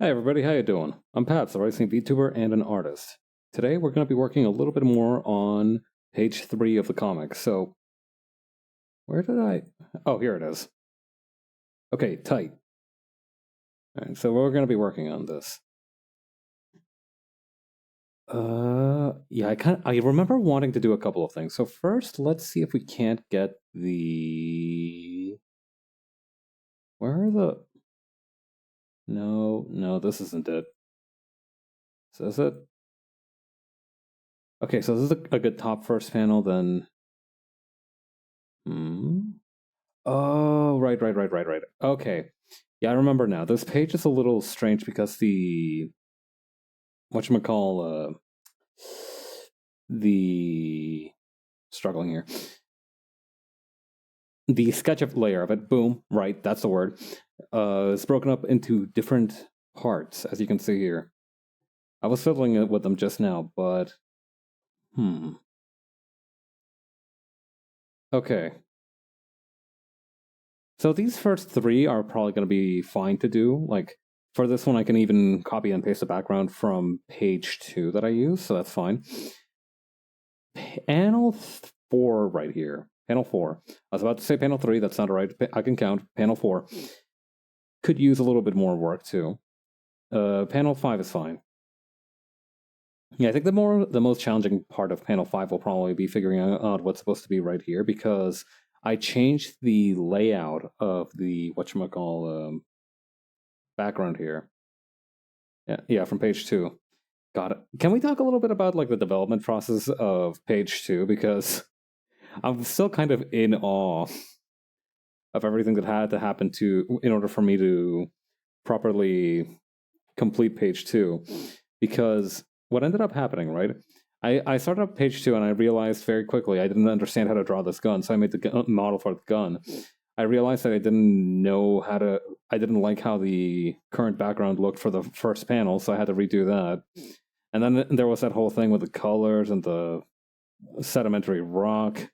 Hey everybody, how you doing? I'm Pat, the racing VTuber and an artist. Today we're going to be working a little bit more on page 3 of the comic. So, where did I... Oh, here it is. Okay, tight. Alright, so we're going to be working on this. Yeah, I remember wanting to do a couple of things. So first, let's see if we can't get the... Where are the... No, this isn't it. So is it? Okay, so this is a good top first panel, then... Oh, right. Okay. Yeah, I remember now. This page is a little strange because whatchamacall, the struggling here. The sketch of layer of it, boom, right, that's the word, is broken up into different parts, as you can see here. I was fiddling with them just now, but okay. So these first three are probably going to be fine to do. Like, for this one, I can even copy and paste the background from page 2 that I use, so that's fine. Panel 4 right here. Panel 4. I was about to say panel 3, that's not right. I can count. Panel 4. Could use a little bit more work, too. Panel 5 is fine. Yeah, I think the most challenging part of panel 5 will probably be figuring out what's supposed to be right here, because I changed the layout of the background here. Yeah, from page 2. Got it. Can we talk a little bit about like the development process of page 2, because I'm still kind of in awe of everything that had to happen in order for me to properly complete page 2. Because what ended up happening, right? I started up page 2 and I realized very quickly I didn't understand how to draw this gun, so I made the model for the gun. I realized that I didn't like how the current background looked for the first panel, so I had to redo that. And then there was that whole thing with the colors and the sedimentary rock.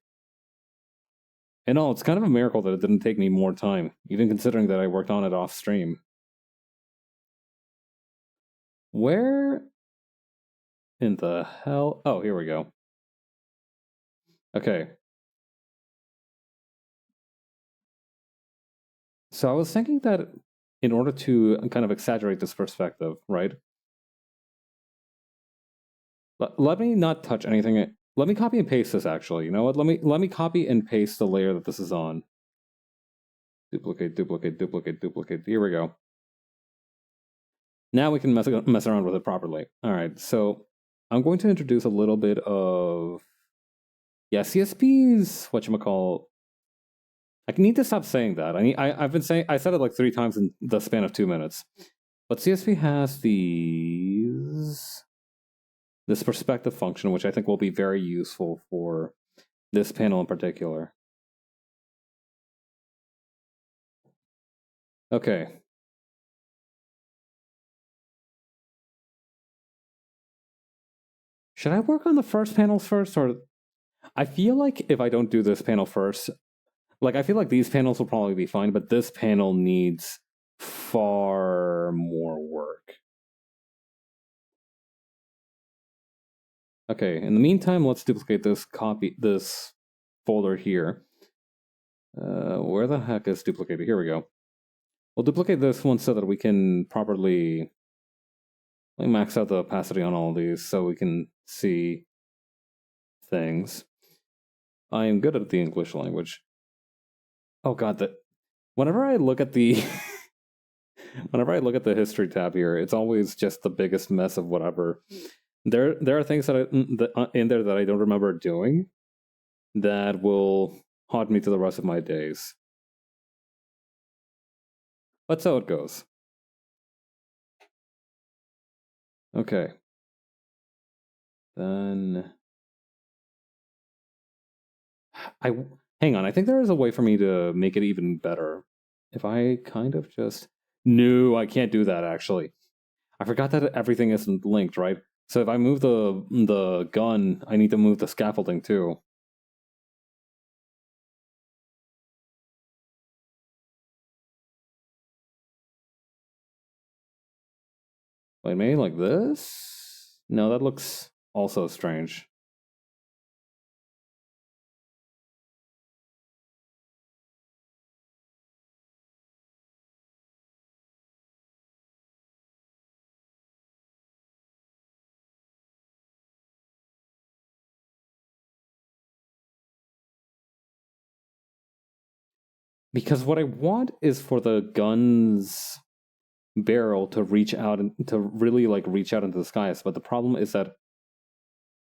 And all, it's kind of a miracle that it didn't take me more time, even considering that I worked on it off stream. Where in the hell? Oh, here we go. Okay. So I was thinking that in order to kind of exaggerate this perspective, right? Let me not touch anything. Let me copy and paste this, actually. You know what? Let me copy and paste the layer that this is on. Duplicate. Here we go. Now we can mess around with it properly. All right, so I'm going to introduce a little bit of... Yeah, CSP's whatchamacall... I need to stop saying that. I've been saying... I said it like 3 times in the span of 2 minutes. But CSP has this perspective function, which I think will be very useful for this panel in particular. Okay. Should I work on the first panels first, or... I feel like if I don't do this panel first... Like, I feel like these panels will probably be fine, but this panel needs far more work. Okay, in the meantime, let's duplicate this folder here. Where the heck is duplicated? Here we go. We'll duplicate this one so that we can properly max out the opacity on all of these so we can see things. I am good at the English language. Oh god, whenever I look at the whenever I look at the history tab here, it's always just the biggest mess of whatever. There are things that in there that I don't remember doing that will haunt me to the rest of my days. But so it goes. Okay. Then hang on, I think there is a way for me to make it even better. If I kind of just... No, I can't do that, actually. I forgot that everything isn't linked, right? So if I move the gun, I need to move the scaffolding too. Wait, maybe like this? No, that looks also strange. Because what I want is for the gun's barrel to reach out and to really like reach out into the skies. But the problem is that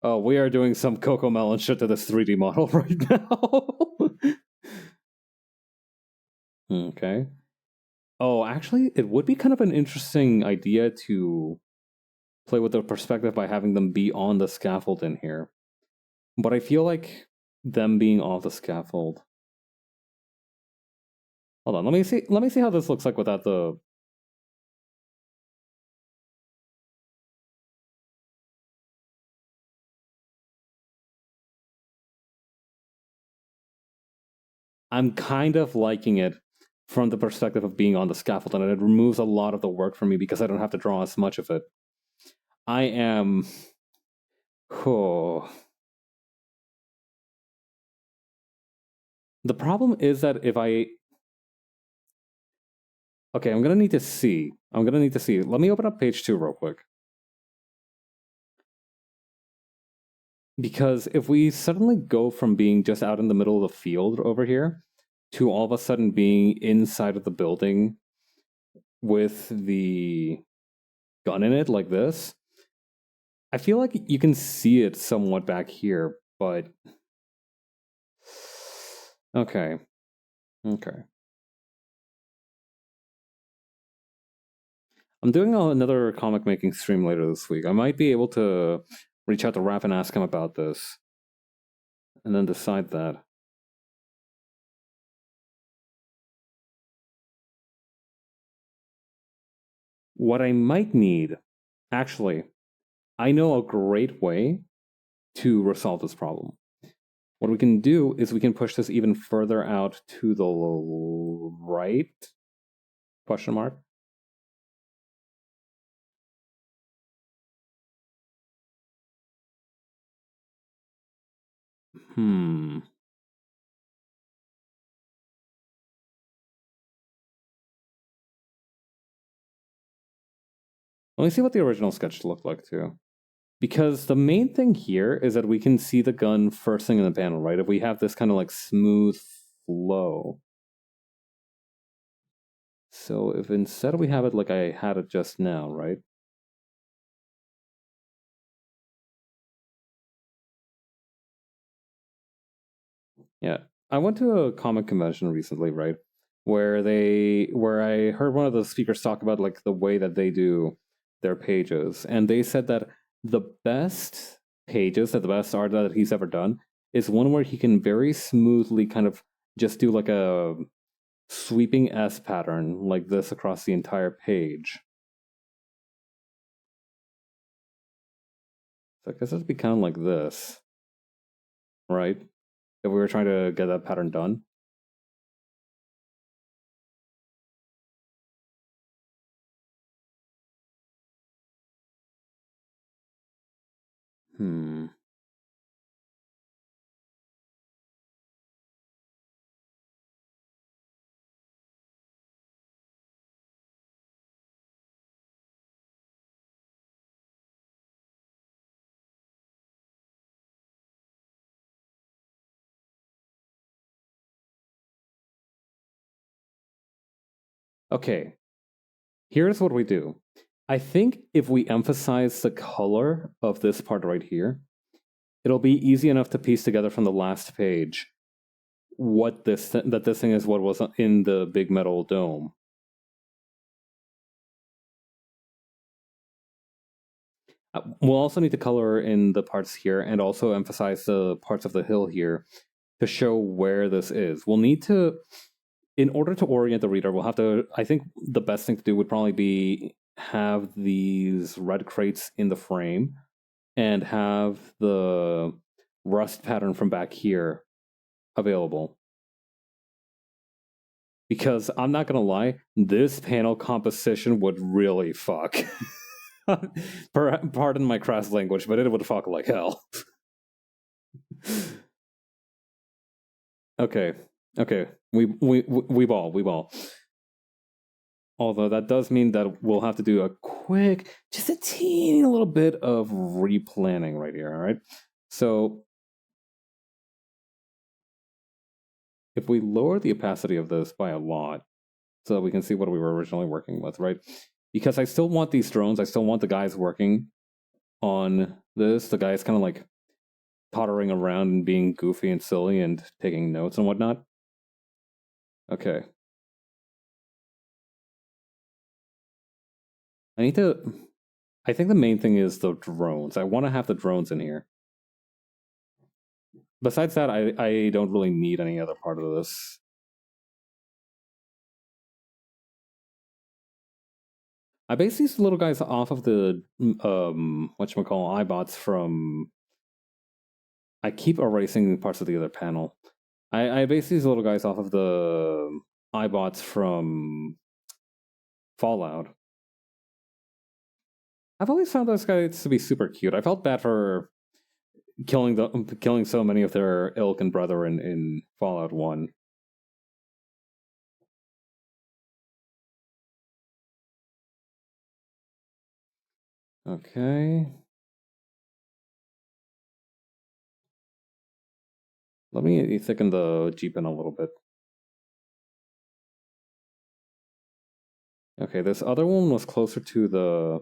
we are doing some Coco Melon shit to this 3D model right now. Okay. Oh, actually, it would be kind of an interesting idea to play with the perspective by having them be on the scaffold in here. But I feel like them being off the scaffold. Hold on, let me see how this looks like without the. I'm kind of liking it from the perspective of being on the scaffold, and it removes a lot of the work for me because I don't have to draw as much of it. I am. Oh. The problem is that if I. Okay, I'm gonna need to see. Let me open up page 2 real quick. Because if we suddenly go from being just out in the middle of the field over here to all of a sudden being inside of the building with the gun in it like this, I feel like you can see it somewhat back here, but okay. I'm doing another comic making stream later this week. I might be able to reach out to Raph and ask him about this and then decide that. What I might need, actually, I know a great way to resolve this problem. What we can do is we can push this even further out to the right? Question mark. Let me see what the original sketch looked like too. Because the main thing here is that we can see the gun first thing in the panel, right? If we have this kind of like smooth flow. So if instead we have it like I had it just now, right? Yeah. I went to a comic convention recently, right? Where I heard one of the speakers talk about like the way that they do their pages. And they said that the best pages, that the best art that he's ever done, is one where he can very smoothly kind of just do like a sweeping S pattern like this across the entire page. So I guess it'd be kind of like this, right? If we were trying to get that pattern done. Okay, here's what we do. I think if we emphasize the color of this part right here, it'll be easy enough to piece together from the last page what this thing is what was in the big metal dome. We'll also need to color in the parts here and also emphasize the parts of the hill here to show where this is. We'll need to, in order to orient the reader, we'll have to, I think the best thing to do would probably be have these red crates in the frame and have the rust pattern from back here available. Because I'm not gonna lie, this panel composition would really fuck. Pardon my crass language, but it would fuck like hell. Okay. We ball. Although that does mean that we'll have to do a quick, just a teeny little bit of replanning right here, all right? So if we lower the opacity of this by a lot, so that we can see what we were originally working with, right? Because I still want these drones, I still want the guys working on this, the guys kind of like tottering around and being goofy and silly and taking notes and whatnot. Okay. I think the main thing is the drones. I want to have the drones in here. Besides that, I don't really need any other part of this. I base these little guys off of the whatchamacallit, iBots from... I keep erasing parts of the other panel. I base these little guys off of the iBots from Fallout. I've always found those guys to be super cute. I felt bad for killing so many of their ilk and brethren in Fallout 1. Okay. Let me thicken the Jeep in a little bit. Okay, this other one was closer to the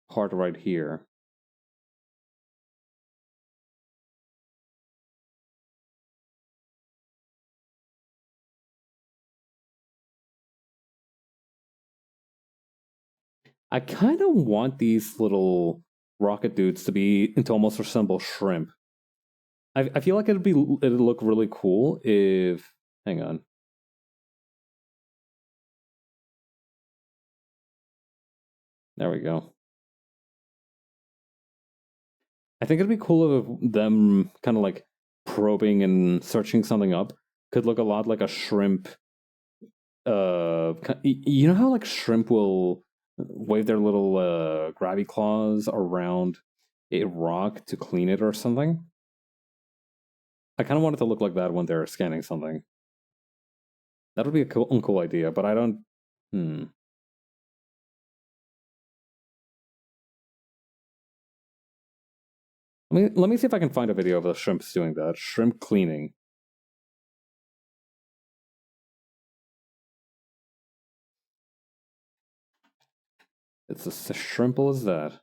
part right here. I kind of want these little rocket dudes to almost resemble shrimp. I feel like it'd look really cool if... Hang on. There we go. I think it'd be cool if them kind of like probing and searching something up could look a lot like a shrimp. You know how like shrimp will wave their little grabby claws around a rock to clean it or something? I kind of want it to look like that when they're scanning something. That would be a cool idea, but I don't... Let me see if I can find a video of the shrimps doing that. Shrimp cleaning. It's as simple as that.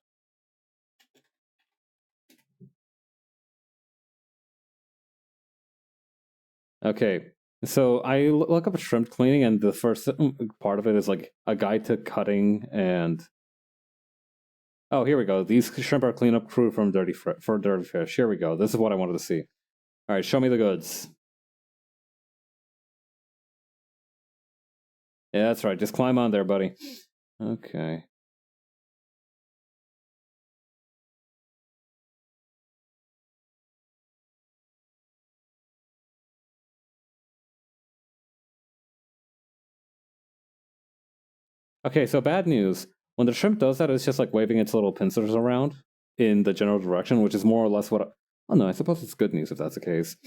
Okay, so I look up shrimp cleaning, and the first part of it is like a guide to cutting and... Oh, here we go. These shrimp are cleanup crew from dirty fish. Here we go. This is what I wanted to see. All right, show me the goods. Yeah, that's right. Just climb on there, buddy. Okay. Okay, so bad news. When the shrimp does that, it's just like waving its little pincers around in the general direction, which is more or less what... Oh no, I suppose it's good news if that's the case.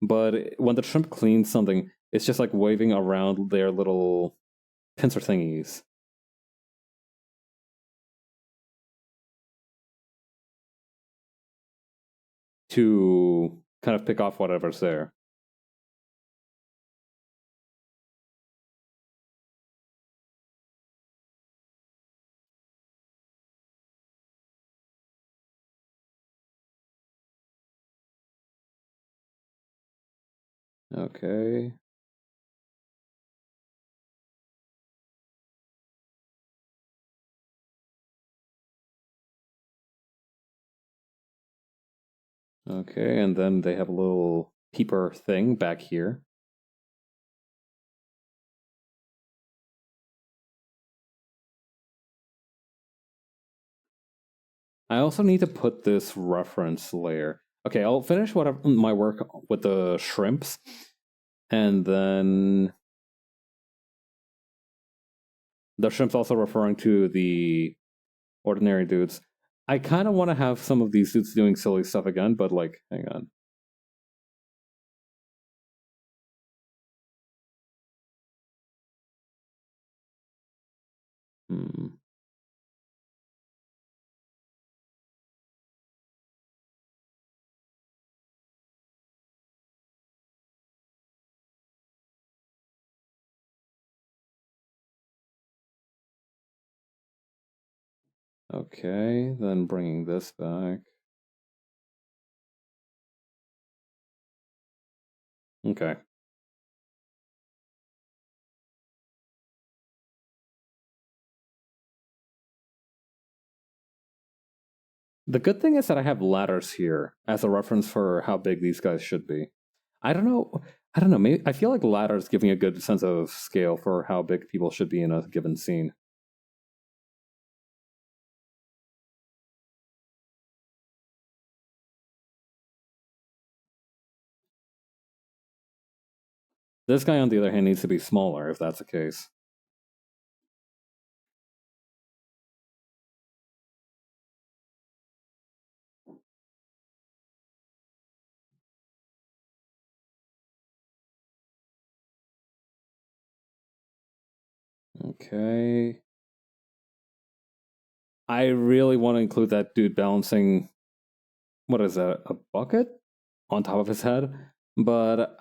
But when the shrimp cleans something, it's just like waving around their little pincer thingies. To kind of pick off whatever's there. Okay. Okay, and then they have a little peeper thing back here. I also need to put this reference layer. Okay, I'll finish my work with the shrimps, and then the shrimps also referring to the ordinary dudes. I kind of want to have some of these dudes doing silly stuff again, but like, hang on. Hmm. Okay, then bringing this back. Okay. The good thing is that I have ladders here as a reference for how big these guys should be. I don't know. I don't know. Maybe I feel like ladders give me a good sense of scale for how big people should be in a given scene. This guy, on the other hand, needs to be smaller if that's the case. Okay. I really want to include that dude balancing, what is that, a bucket on top of his head? But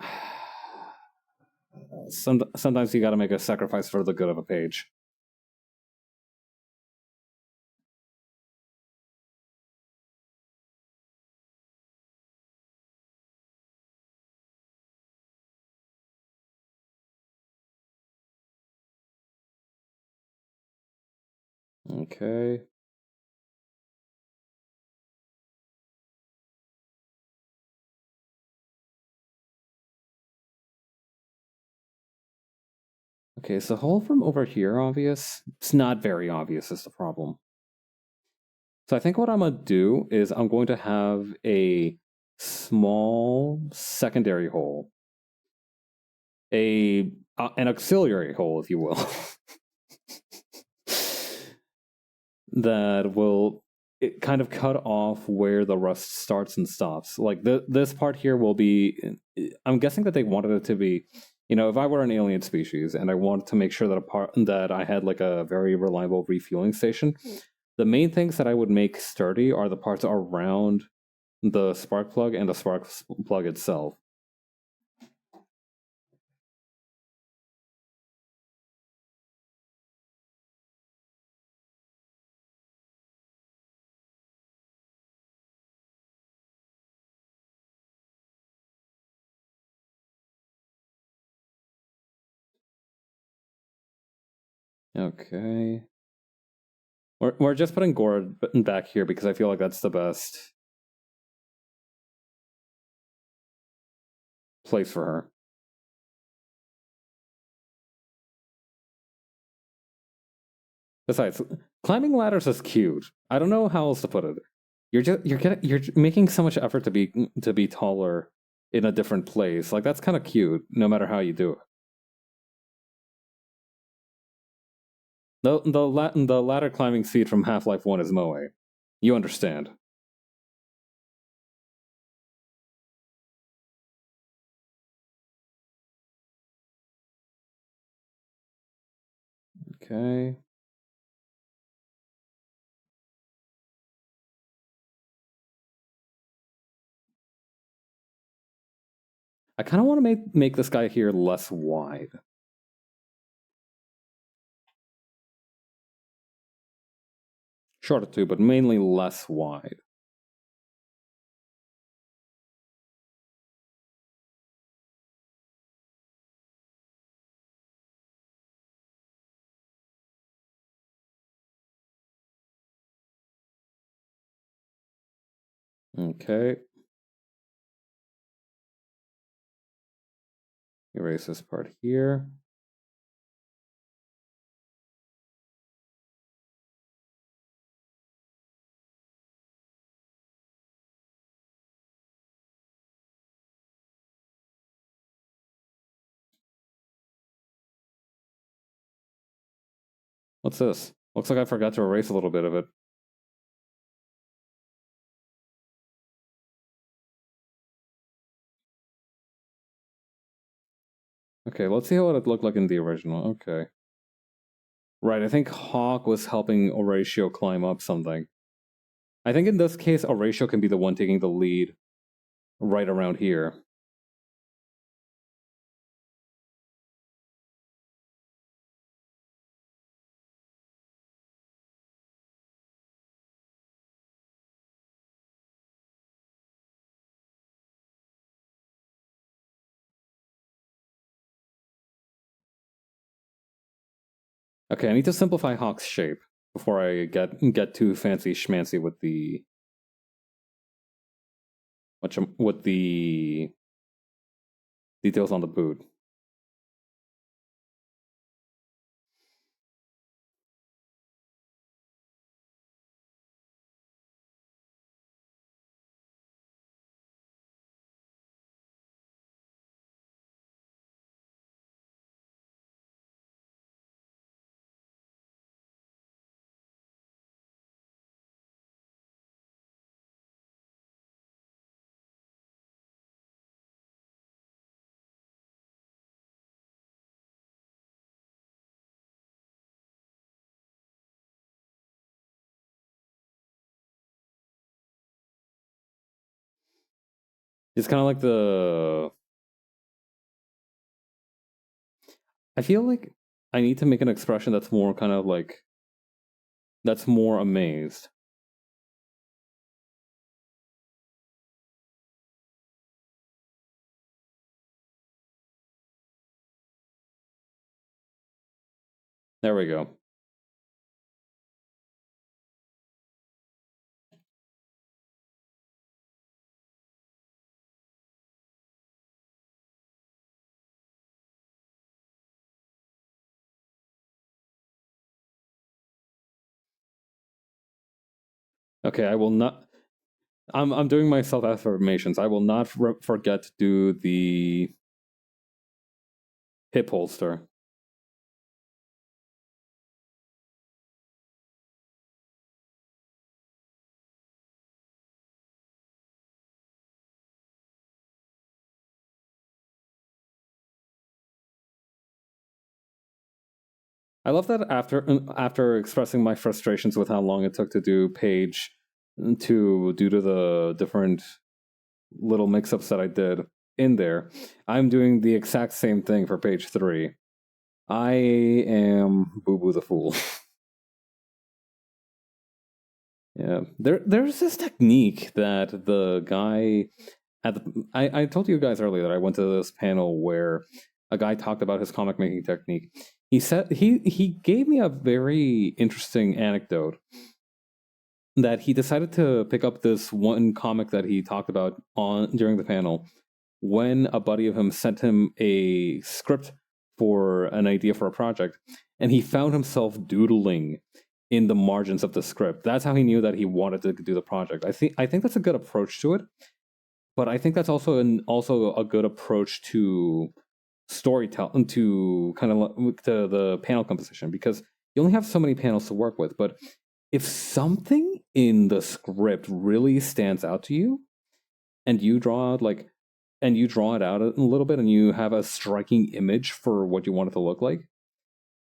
sometimes you gotta make a sacrifice for the good of a page. Okay. Okay, is the hole from over here obvious? It's not very obvious is the problem. So I think what I'm gonna do is I'm going to have a small secondary hole. An auxiliary hole, if you will. That will kind of cut off where the rust starts and stops. Like this part here will be. I'm guessing that they wanted it to be. If I were an alien species and I wanted to make sure that I had like a very reliable refueling station, the main things that I would make sturdy are the parts around the spark plug and the spark plug itself. Okay. We're just putting Gord back here because I feel like that's the best place for her. Besides, climbing ladders is cute. I don't know how else to put it. You're making so much effort to be taller in a different place. Like that's kind of cute, no matter how you do it. The ladder climbing feat from Half-Life 1 is Moe. You understand. Okay. I kind of want to make this guy here less wide. Shorter too, but mainly less wide. Okay. Erase this part here. What's this? Looks like I forgot to erase a little bit of it. Okay, let's see how it looked like in the original. Okay. Right, I think Hawk was helping Horatio climb up something. I think in this case, Horatio can be the one taking the lead right around here. Okay, I need to simplify Hawk's shape before I get too fancy schmancy with the details on the boot. It's kind of like the... I feel like I need to make an expression that's more kind of like... that's more amazed. There we go. Okay, I will not... I'm doing my self-affirmations. I will not forget to do the hip holster. I love that after expressing my frustrations with how long it took to do page 2 due to the different little mix-ups that I did in there, I'm doing the exact same thing for page 3. I am Boo Boo the Fool. Yeah, there's this technique that the guy at the... I told you guys earlier that I went to this panel where a guy talked about his comic making technique. He said he gave me a very interesting anecdote that he decided to pick up this one comic that he talked about on during the panel when a buddy of him sent him a script for an idea for a project, and he found himself doodling in the margins of the script. That's how he knew that he wanted to do the project. I think that's a good approach to it, but I think that's also a good approach to storytelling, to kind of to the panel composition, because you only have so many panels to work with. But if something in the script really stands out to you, and you draw out it out a little bit, and you have a striking image for what you want it to look like,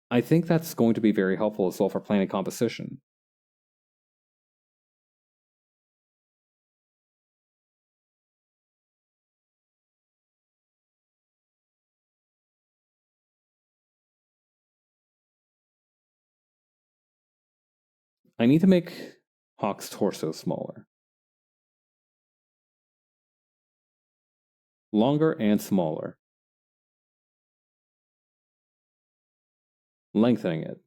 I think that's going to be very helpful as well for planning composition. I need to make Hawk's torso smaller. Longer and smaller. Lengthening it.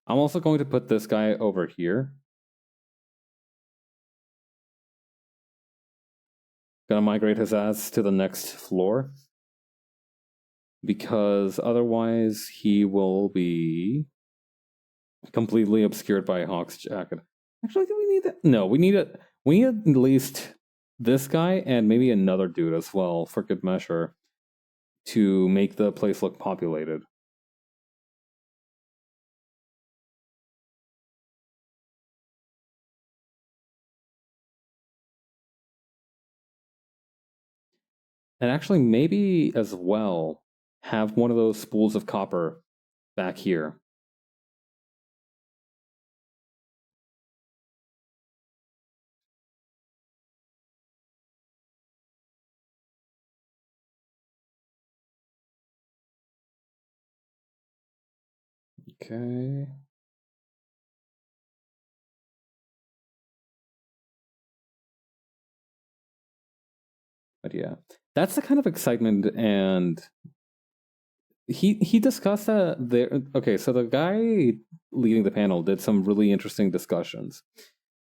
I'm also going to put this guy over here. Gonna migrate his ass to the next floor, because otherwise he will be completely obscured by Hawk's jacket. Actually, do we need that? No, we need it. We need at least this guy and maybe another dude as well for good measure to make the place look populated. And actually, maybe as well, have one of those spools of copper back here. Okay. But yeah, that's the kind of excitement, and he discussed that there. Okay, so the guy leading the panel did some really interesting discussions.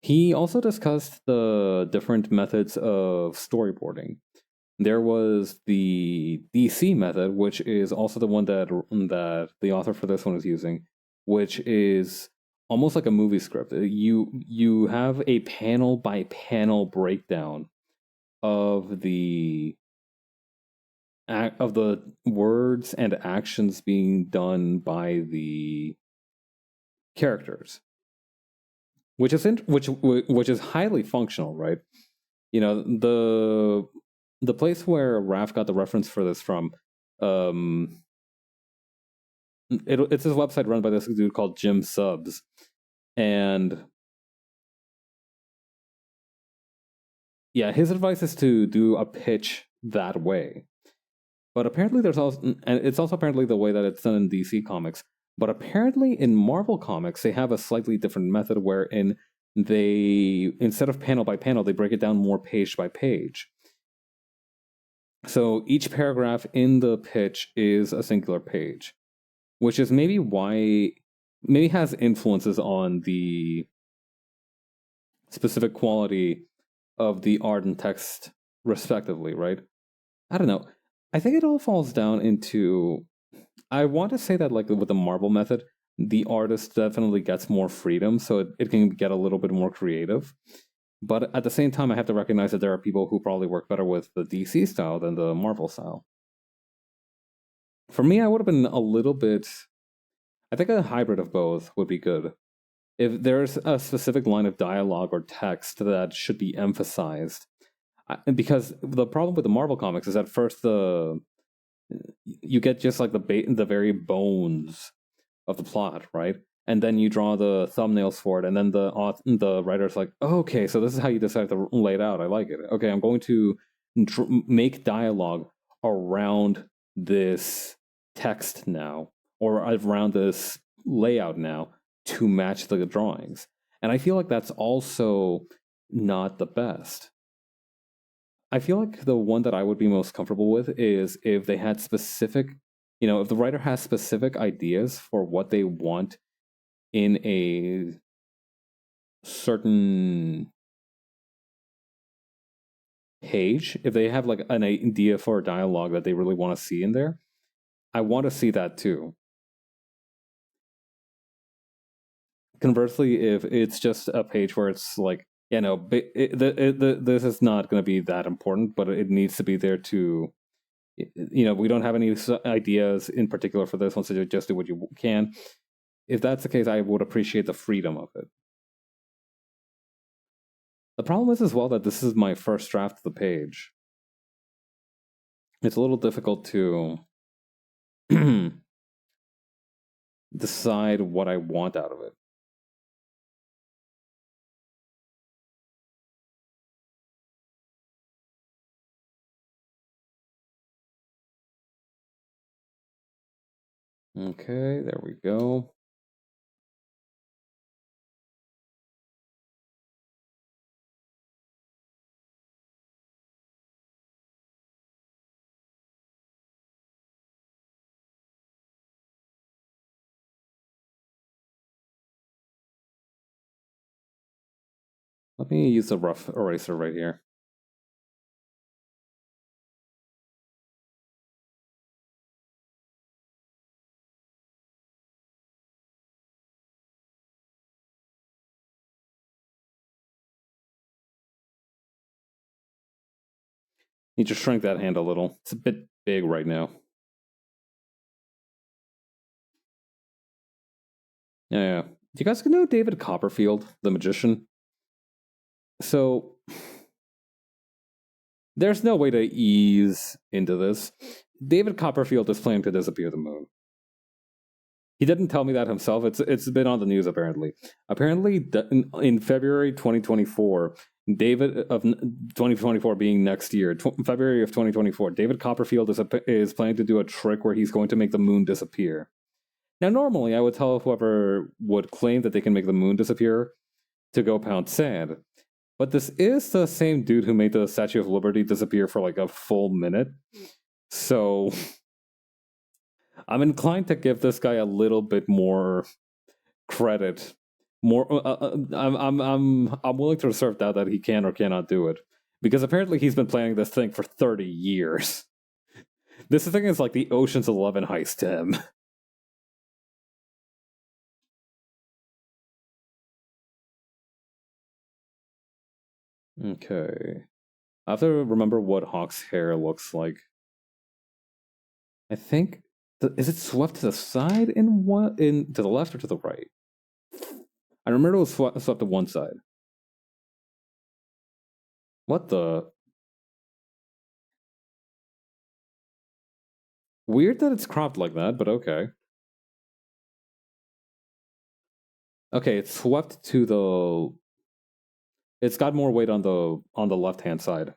He also discussed the different methods of storyboarding. There was the DC method, which is also the one that the author for this one is using, which is almost like a movie script. You have a panel by panel breakdown of the words and actions being done by the characters, which is highly functional, right? You know, the place where Raph got the reference for this from, it's this website run by this dude called Jim Subs, and yeah, his advice is to do a pitch that way. But apparently, there's also, and it's also apparently the way that it's done in DC Comics. But apparently, in Marvel Comics, they have a slightly different method wherein they, instead of panel by panel, they break it down more page by page. So each paragraph in the pitch is a singular page, which is maybe has influences on the specific quality of the art and text, respectively, right? I don't know. I think it all falls down into. I want to say that, like with the Marvel method, the artist definitely gets more freedom, so it can get a little bit more creative. But at the same time, I have to recognize that there are people who probably work better with the DC style than the Marvel style. For me, I would have been a little bit. I think a hybrid of both would be good. If there's a specific line of dialogue or text that should be emphasized, because the problem with the Marvel comics is at first you get just like the very bones of the plot, right? And then you draw the thumbnails for it, and then the writer's like, oh, okay, so this is how you decide to lay it out. I like it. Okay, I'm going to make dialogue around this text now, or around this layout now to match the drawings. And I feel like that's also not the best. I feel like the one that I would be most comfortable with is if they had specific, if the writer has specific ideas for what they want in a certain page, if they have like an idea for a dialogue that they really want to see in there, I want to see that too. Conversely, if it's just a page where it's like, this is not going to be that important, but it needs to be there to, we don't have any ideas in particular for this one, so just do what you can. If that's the case, I would appreciate the freedom of it. The problem is as well that this is my first draft of the page. It's a little difficult to decide what I want out of it. Okay, there we go. Let me use a rough eraser right here. Need to shrink that hand a little. It's a bit big right now. Yeah. Do you guys know David Copperfield, the magician? So There's no way to ease into this. David Copperfield is planning to disappear the moon. He didn't tell me that himself. It's been on the news apparently. Apparently, in February 2024, David of 2024 being next year, February of 2024, David Copperfield is planning to do a trick where he's going to make the moon disappear. Now, normally, I would tell whoever would claim that they can make the moon disappear to go pound sand. But this is the same dude who made the Statue of Liberty disappear for like a full minute. So I'm inclined to give this guy a little bit more credit. More, I'm willing to assert that he can or cannot do it, because apparently he's been planning this thing for 30 years. This thing is like the Ocean's 11 heist to him. Okay, I have to remember what Hawk's hair looks like. I think is it swept to the side to the left or to the right? I remember it was swept to one side. What the? Weird that it's cropped like that, but okay. Okay, it's swept to the. It's got more weight on the left hand side.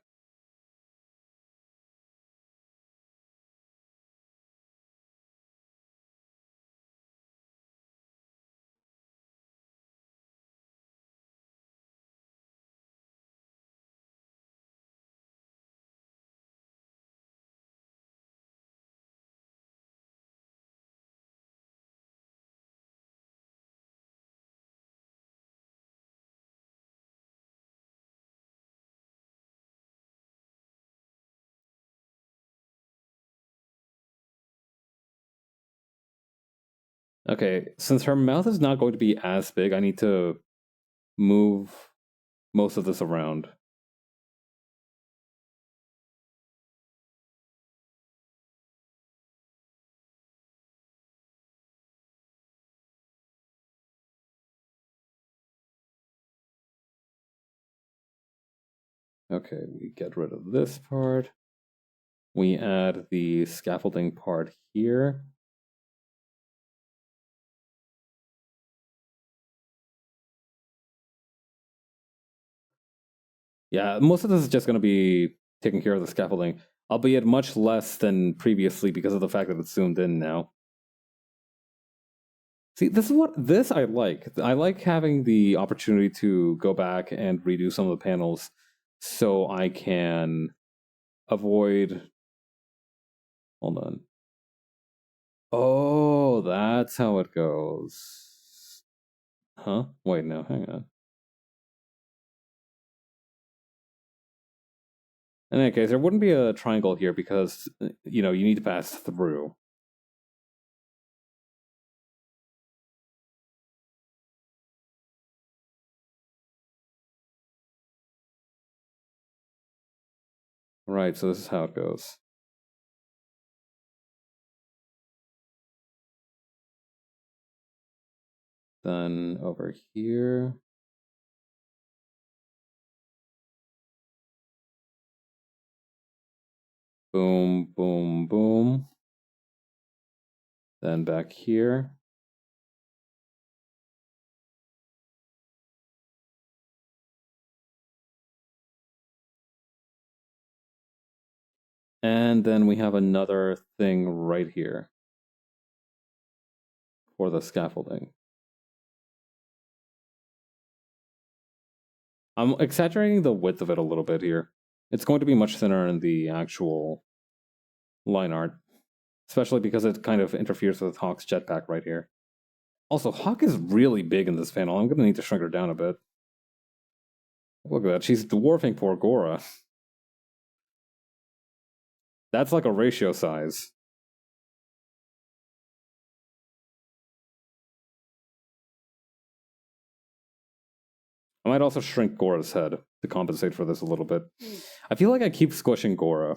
Okay, since her mouth is not going to be as big, I need to move most of this around. Okay, we get rid of this part. We add the scaffolding part here. Yeah, most of this is just going to be taking care of the scaffolding, albeit much less than previously because of the fact that it's zoomed in now. See, this I like. I like having the opportunity to go back and redo some of the panels so I can avoid. Hold on. Oh, that's how it goes. Huh? Wait, no, hang on. In any case, there wouldn't be a triangle here because, you need to pass through. Right, so this is how it goes. Then over here. Boom, boom, boom. Then back here. And then we have another thing right here for the scaffolding. I'm exaggerating the width of it a little bit here. It's going to be much thinner in the actual line art, especially because it kind of interferes with Hawk's jetpack right here. Also, Hawk is really big in this panel. I'm going to need to shrink her down a bit. Look at that. She's dwarfing poor Gora. That's like a ratio size. I might also shrink Gora's head to compensate for this a little bit. I feel like I keep squishing Gora.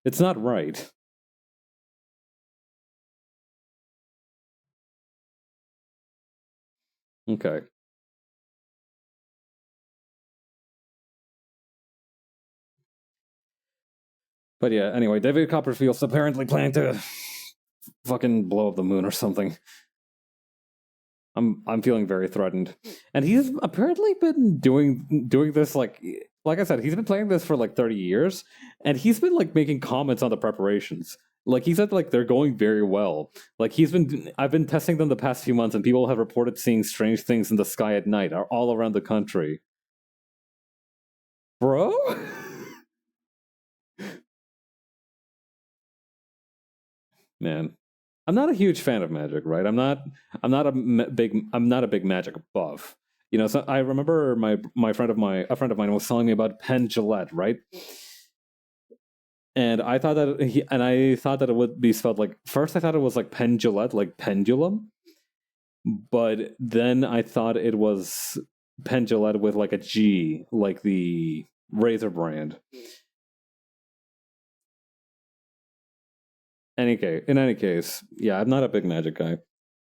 It's not right. Okay. But yeah, anyway, David Copperfield's apparently planning to fucking blow up the moon or something. I'm feeling very threatened, and he's apparently been doing this like I said, he's been playing this for like 30 years, and he's been like making comments on the preparations. Like he said, like they're going very well. Like I've been testing them the past few months, and people have reported seeing strange things in the sky at night, are all around the country. Bro, man, I'm not a huge fan of magic, right? I'm not a big magic buff. You know, so I remember a friend of mine was telling me about Penn Gillette, right? And I thought that it would be spelled like, first I thought it was like Penn Gillette, like pendulum, but then I thought it was Penn Gillette with like a G, like the razor brand. In any case, yeah, I'm not a big magic guy.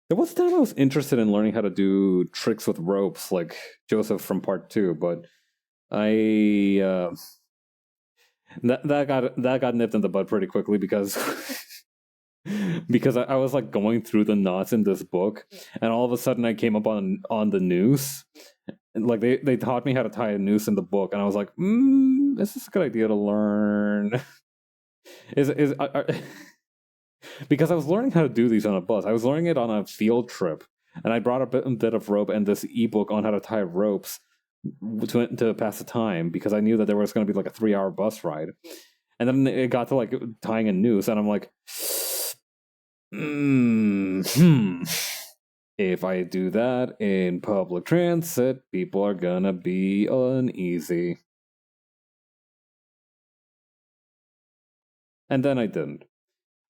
There was a time I was interested in learning how to do tricks with ropes, like Joseph from Part Two, but I that got nipped in the bud pretty quickly because because I was like going through the knots in this book, and all of a sudden I came up on the noose. And like they taught me how to tie a noose in the book, and I was like, this is a good idea to learn. is because I was learning how to do these on a bus. I was learning it on a field trip, and I brought a bit of rope and this ebook on how to tie ropes to pass the time because I knew that there was going to be like a 3-hour bus ride. And then it got to like tying a noose, and I'm like, if I do that in public transit, people are gonna be uneasy. And then I didn't.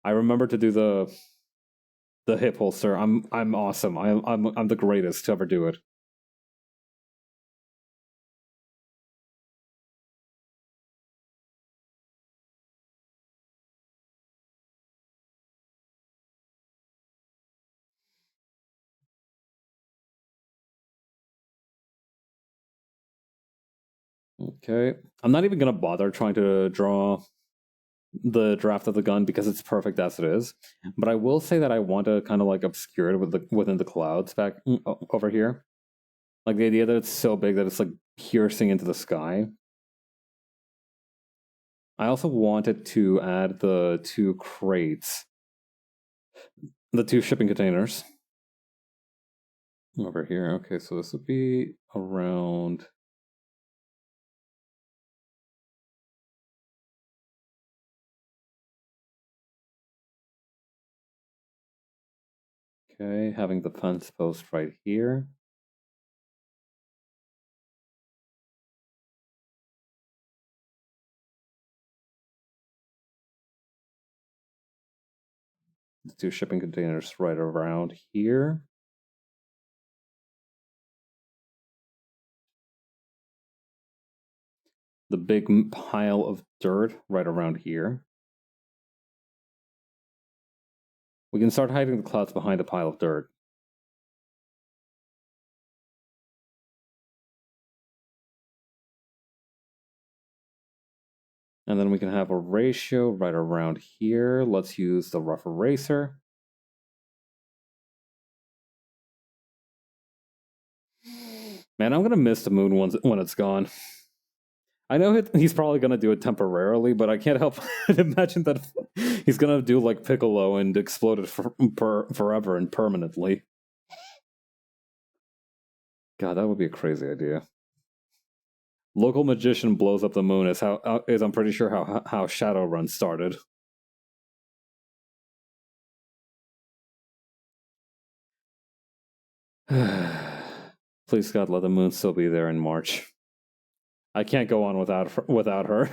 I remember to do the hip holster. I'm awesome. I'm the greatest to ever do it. Okay. I'm not even gonna bother trying to draw the draft of the gun because it's perfect as it is. But I will say that I want to kind of like obscure it within the clouds back over here. Like the idea that it's so big that it's like piercing into the sky. I also wanted to add the 2 crates, the 2 shipping containers over here. Okay, so this would be around. Okay, having the fence post right here. The 2 shipping containers right around here. The big pile of dirt right around here. We can start hiding the clouds behind the pile of dirt. And then we can have a ratio right around here. Let's use the rough eraser. Man, I'm gonna miss the moon when it's gone. I know he's probably gonna do it temporarily, but I can't help but imagine that he's gonna do like Piccolo and explode it forever and permanently. God, that would be a crazy idea. Local magician blows up the moon is I'm pretty sure how Shadowrun started. Please God, let the moon still be there in March. I can't go on without her.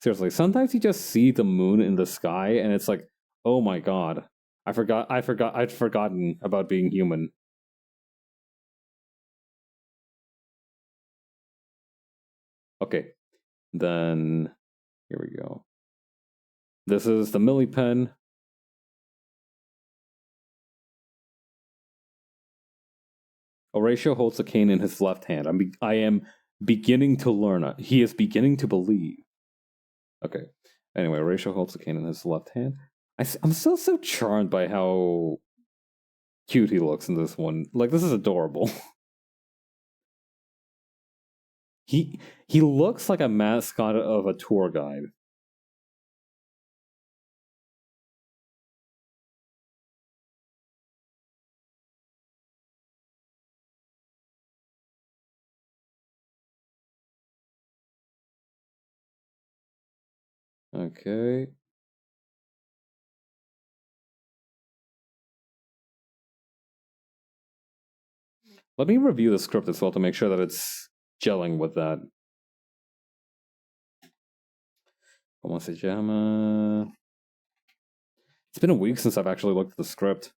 Seriously, sometimes you just see the moon in the sky and it's like, oh my God, I'd forgotten about being human. Okay, then here we go. This is the Millie pen. Horatio holds the cane in his left hand. I am beginning to learn. He is beginning to believe. Okay. Anyway, Horatio holds the cane in his left hand. I'm still so charmed by how cute he looks in this one. Like, this is adorable. He looks like a mascot of a tour guide. Okay. Let me review the script as well to make sure that it's gelling with that. It's been a week since I've actually looked at the script.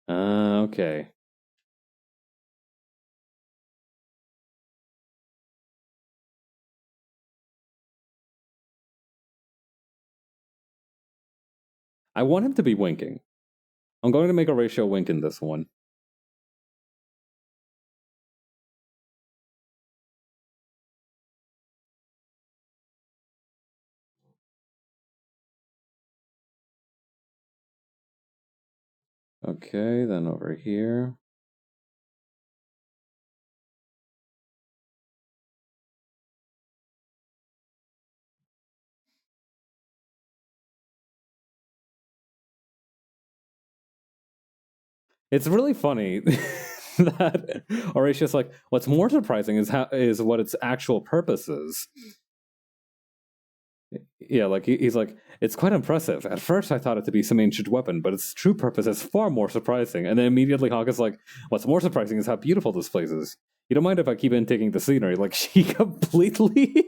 Okay. I want him to be winking. I'm going to make Horatio wink in this one. Okay, then over here. It's really funny that Horatio's like, what's more surprising is what its actual purpose is. Yeah, like he's like, it's quite impressive. At first, I thought it to be some ancient weapon, but its true purpose is far more surprising. And then immediately Hawk is like, what's more surprising is how beautiful this place is. You don't mind if I keep in taking the scenery? Like, she completely...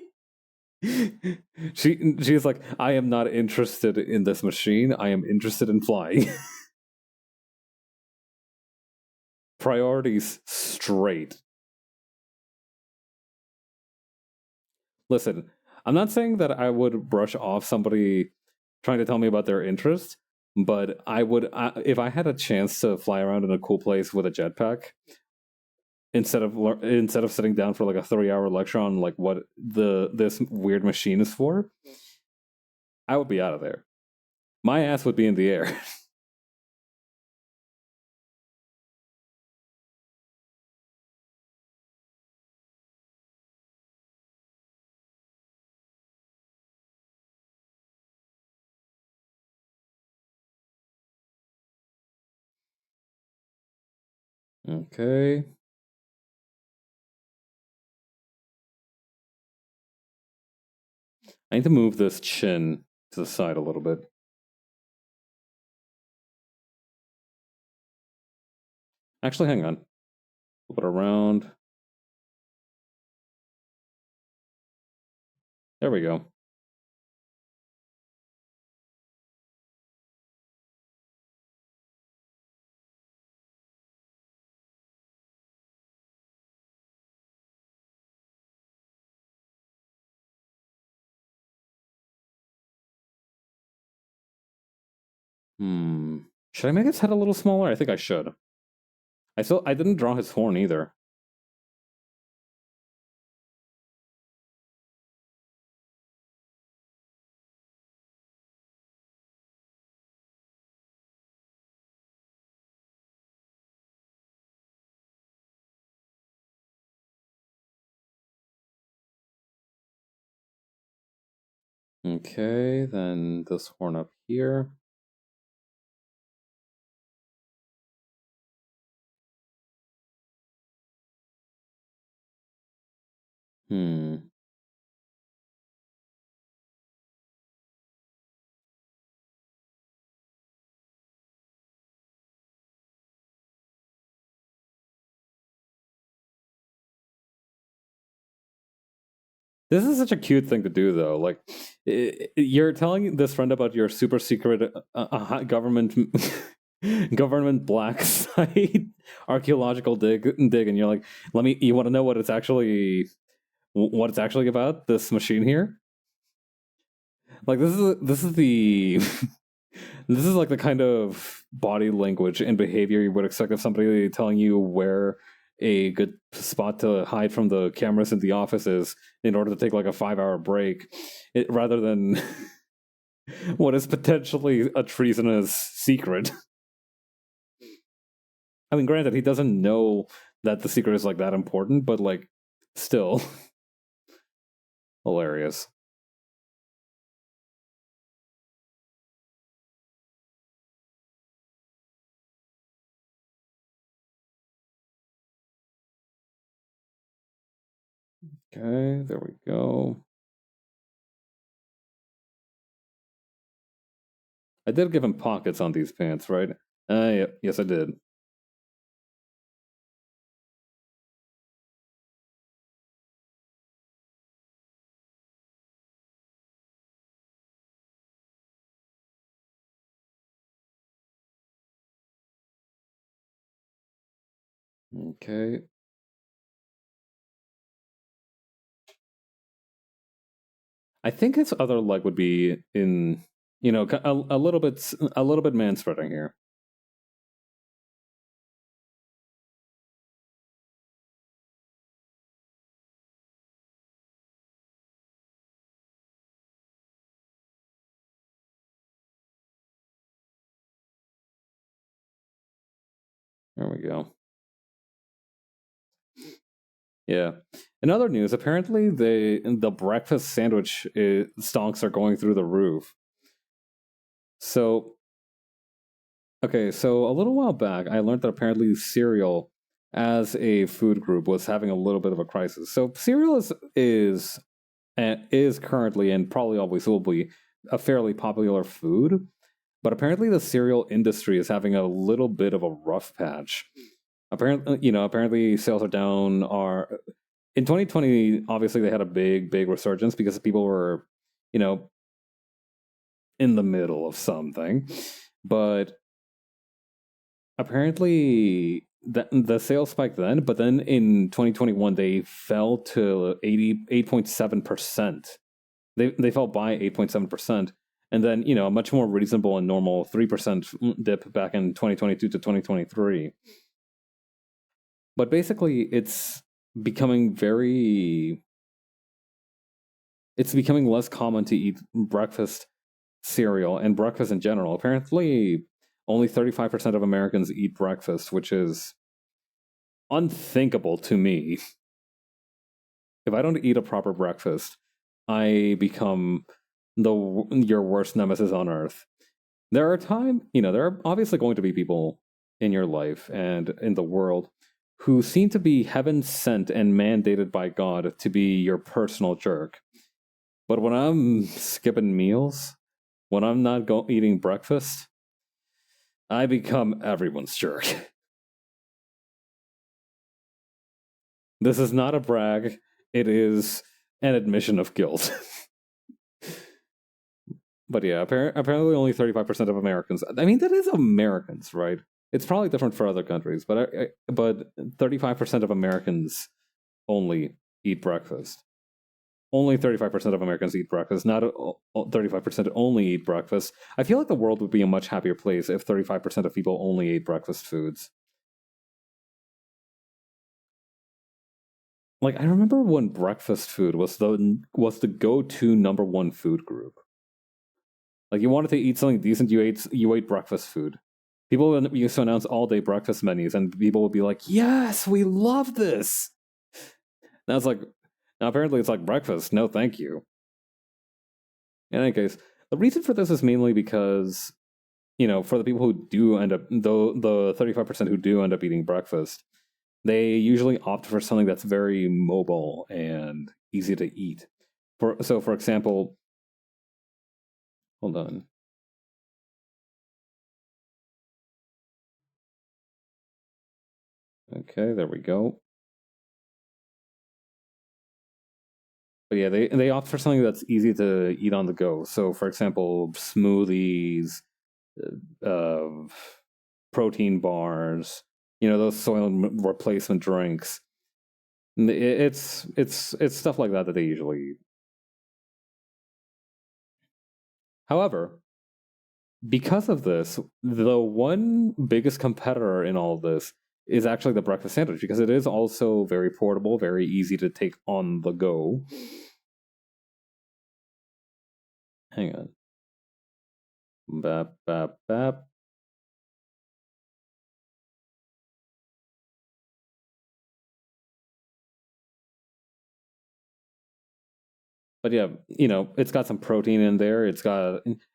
she's like, I am not interested in this machine. I am interested in flying. Priorities straight. Listen, I'm not saying that I would brush off somebody trying to tell me about their interest, but I would, if I had a chance to fly around in a cool place with a jetpack, instead of sitting down for like a 3-hour lecture on like what this weird machine is for, I would be out of there. My ass would be in the air. Okay. I need to move this chin to the side a little bit. Actually, hang on. Flip it around. There we go. Should I make his head a little smaller? I think I should. I didn't draw his horn either. Okay, then this horn up here. This is such a cute thing to do, though. Like, you're telling this friend about your super secret government government black site archaeological dig, and you're like, you want to know what it's actually about? This machine here, like this is the This is like the kind of body language and behavior you would expect of somebody telling you where a good spot to hide from the cameras in the office is in order to take like a 5-hour break, rather than what is potentially a treasonous secret. I mean, granted, he doesn't know that the secret is like that important, but like, still, hilarious. Okay, there we go. I did give him pockets on these pants, right? Yeah, yes, I did. Okay. I think his other leg would be in, a little bit man spreading here. There we go. Yeah. In other news, apparently the breakfast sandwich stonks are going through the roof. So, okay, so a little while back, I learned that apparently cereal, as a food group, was having a little bit of a crisis. So cereal is currently and probably always will be a fairly popular food, but apparently the cereal industry is having a little bit of a rough patch. Apparently sales are down. Are in 2020, obviously they had a big resurgence because people were, you know, in the middle of something, but apparently the sales spiked then, but then in 2021 they fell to 8.7%. They fell by 8.7%, and then a much more reasonable and normal 3% dip back in 2022 to 2023. But basically, becoming less common to eat breakfast cereal and breakfast in general. Apparently, only 35% of Americans eat breakfast, which is unthinkable to me. If I don't eat a proper breakfast, I become your worst nemesis on earth. There are obviously going to be people in your life and in the world who seem to be heaven sent and mandated by God to be your personal jerk. But when I'm skipping meals, when I'm not eating breakfast, I become everyone's jerk. This is not a brag, it is an admission of guilt. But yeah, apparently only 35% of Americans. I mean, that is Americans, right? It's probably different for other countries, but 35% of Americans only eat breakfast. Only 35% of Americans eat breakfast, not 35% only eat breakfast. I feel like the world would be a much happier place if 35% of people only ate breakfast foods. Like, I remember when breakfast food was the go-to number one food group. Like, you wanted to eat something decent, you ate breakfast food. People used to announce all-day breakfast menus, and people would be like, "Yes, we love this." Now apparently it's like breakfast. No, thank you. In any case, the reason for this is mainly because, for the people who do end up, the 35% who do end up eating breakfast, they usually opt for something that's very mobile and easy to eat. For example, hold on. Okay, there we go. But yeah, they opt for something that's easy to eat on the go. So, for example, smoothies, uh, protein bars, those soil replacement drinks. It's stuff like that they usually eat. However, because of this, the one biggest competitor in all of this is actually the breakfast sandwich, because it is also very portable, very easy to take on the go. Hang on. Bap, bap, bap. But yeah, it's got some protein in there. It's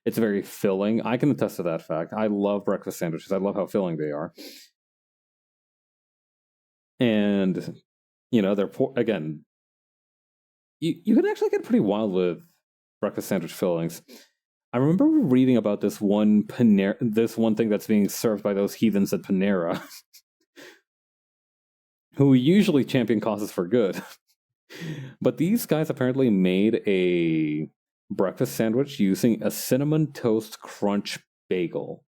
very filling. I can attest to that fact. I love breakfast sandwiches. I love how filling they are. And they're again, you can actually get pretty wild with breakfast sandwich fillings. I remember reading about this one thing that's being served by those heathens at Panera, who usually champion causes for good. But these guys apparently made a breakfast sandwich using a cinnamon toast crunch bagel.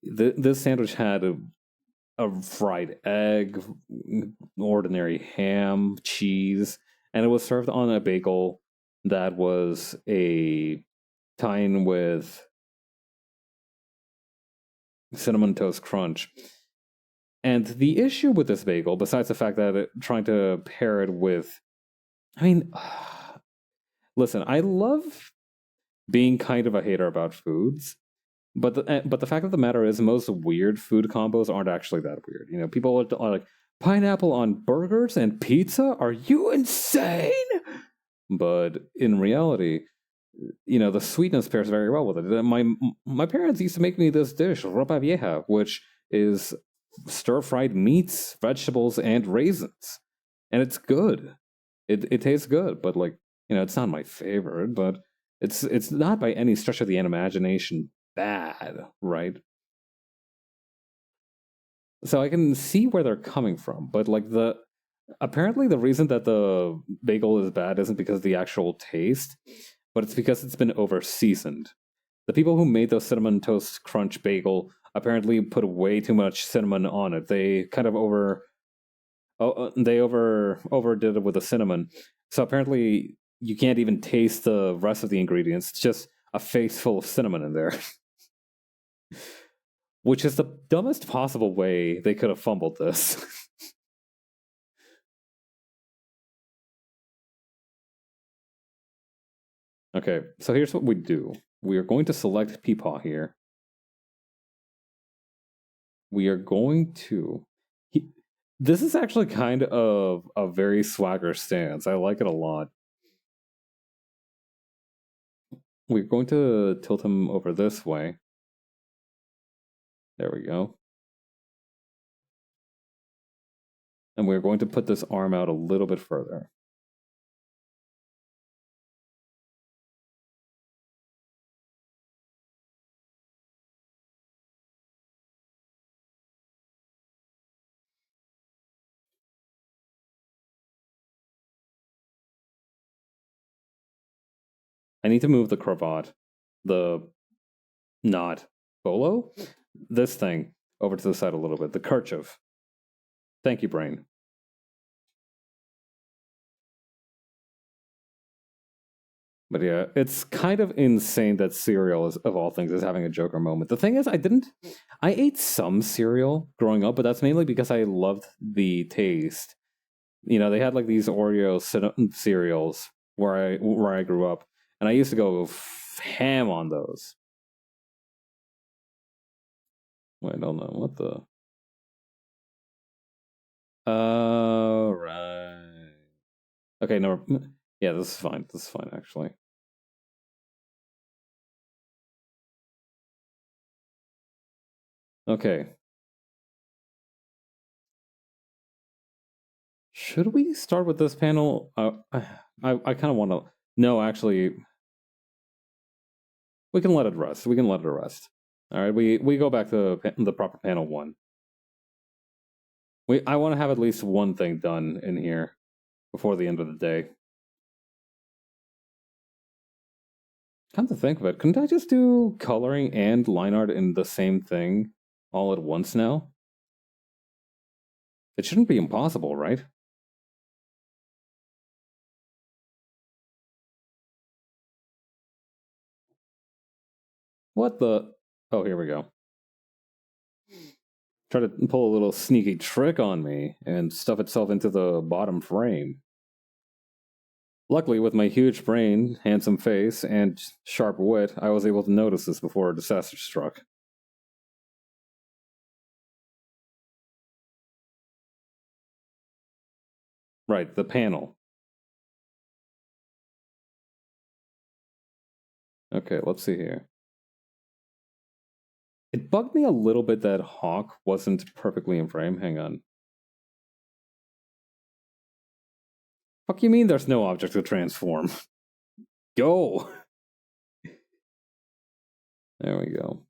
This sandwich had a fried egg, ordinary ham, cheese, and it was served on a bagel that was a tie-in with cinnamon toast crunch. And the issue with this bagel, besides the fact that trying to pair it with, listen, I love being kind of a hater about foods, but the fact of the matter is, most weird food combos aren't actually that weird. People are like, pineapple on burgers and pizza? Are you insane? But in reality, the sweetness pairs very well with it. My parents used to make me this dish, ropa vieja, which is stir-fried meats, vegetables, and raisins. And it's good. It tastes good, but it's not my favorite, but it's not by any stretch of the imagination bad, right? So I can see where they're coming from, but apparently the reason that the bagel is bad isn't because of the actual taste, but it's because it's been over seasoned. The people who made the cinnamon toast crunch bagel apparently put way too much cinnamon on it. They kind of overdid it with the cinnamon. So apparently you can't even taste the rest of the ingredients. It's just a face full of cinnamon in there. Which is the dumbest possible way they could have fumbled this. Okay, so here's what we do. We are going to select Peepaw here. We are going to... This is actually kind of a very swagger stance. I like it a lot. We're going to tilt him over this way. There we go. And we're going to put this arm out a little bit further. I need to move the cravat, not bolo, this thing over to the side a little bit, the kerchief. Thank you, brain. But yeah, it's kind of insane that cereal, of all things, is having a Joker moment. The thing is, I ate some cereal growing up, but that's mainly because I loved the taste. They had these Oreo cereals where I grew up, and I used to go ham on those. Wait, I don't know what the. Right. Okay, no. Yeah, this is fine. This is fine, actually. Okay. Should we start with this panel? I kind of want to. No, actually, we can let it rest. We can let it rest. All right, we go back to the proper panel one. I want to have at least one thing done in here before the end of the day. Come to think of it, couldn't I just do coloring and line art in the same thing all at once now? It shouldn't be impossible, right? What the? Oh, here we go. Try to pull a little sneaky trick on me and stuff itself into the bottom frame. Luckily, with my huge brain, handsome face, and sharp wit, I was able to notice this before a disaster struck. Right, the panel. Okay, let's see here. It bugged me a little bit that Hawk wasn't perfectly in frame. Hang on. Fuck you mean there's no object to transform? Go! There we go.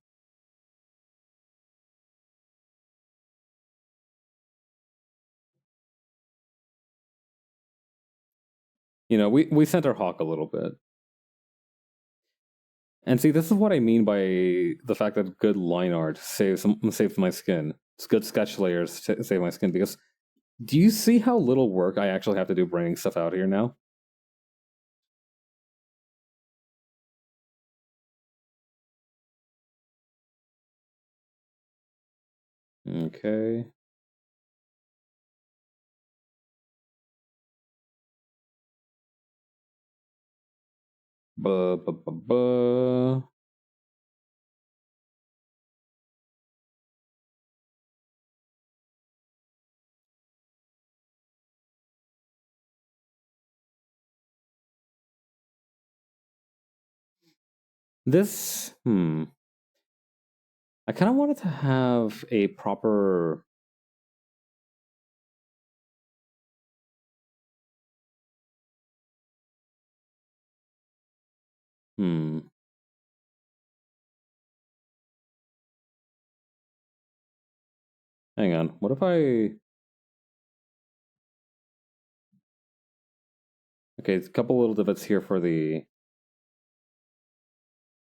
You know, we center Hawk a little bit. And see, this is what I mean by the fact that good line art saves my skin. It's good sketch layers to save my skin, because do you see how little work I actually have to do bringing stuff out here now? Okay. Buh, buh, buh, buh. This, I kind of wanted to have a proper. Hmm. Hang on. What if I. Okay, a couple little divots here for the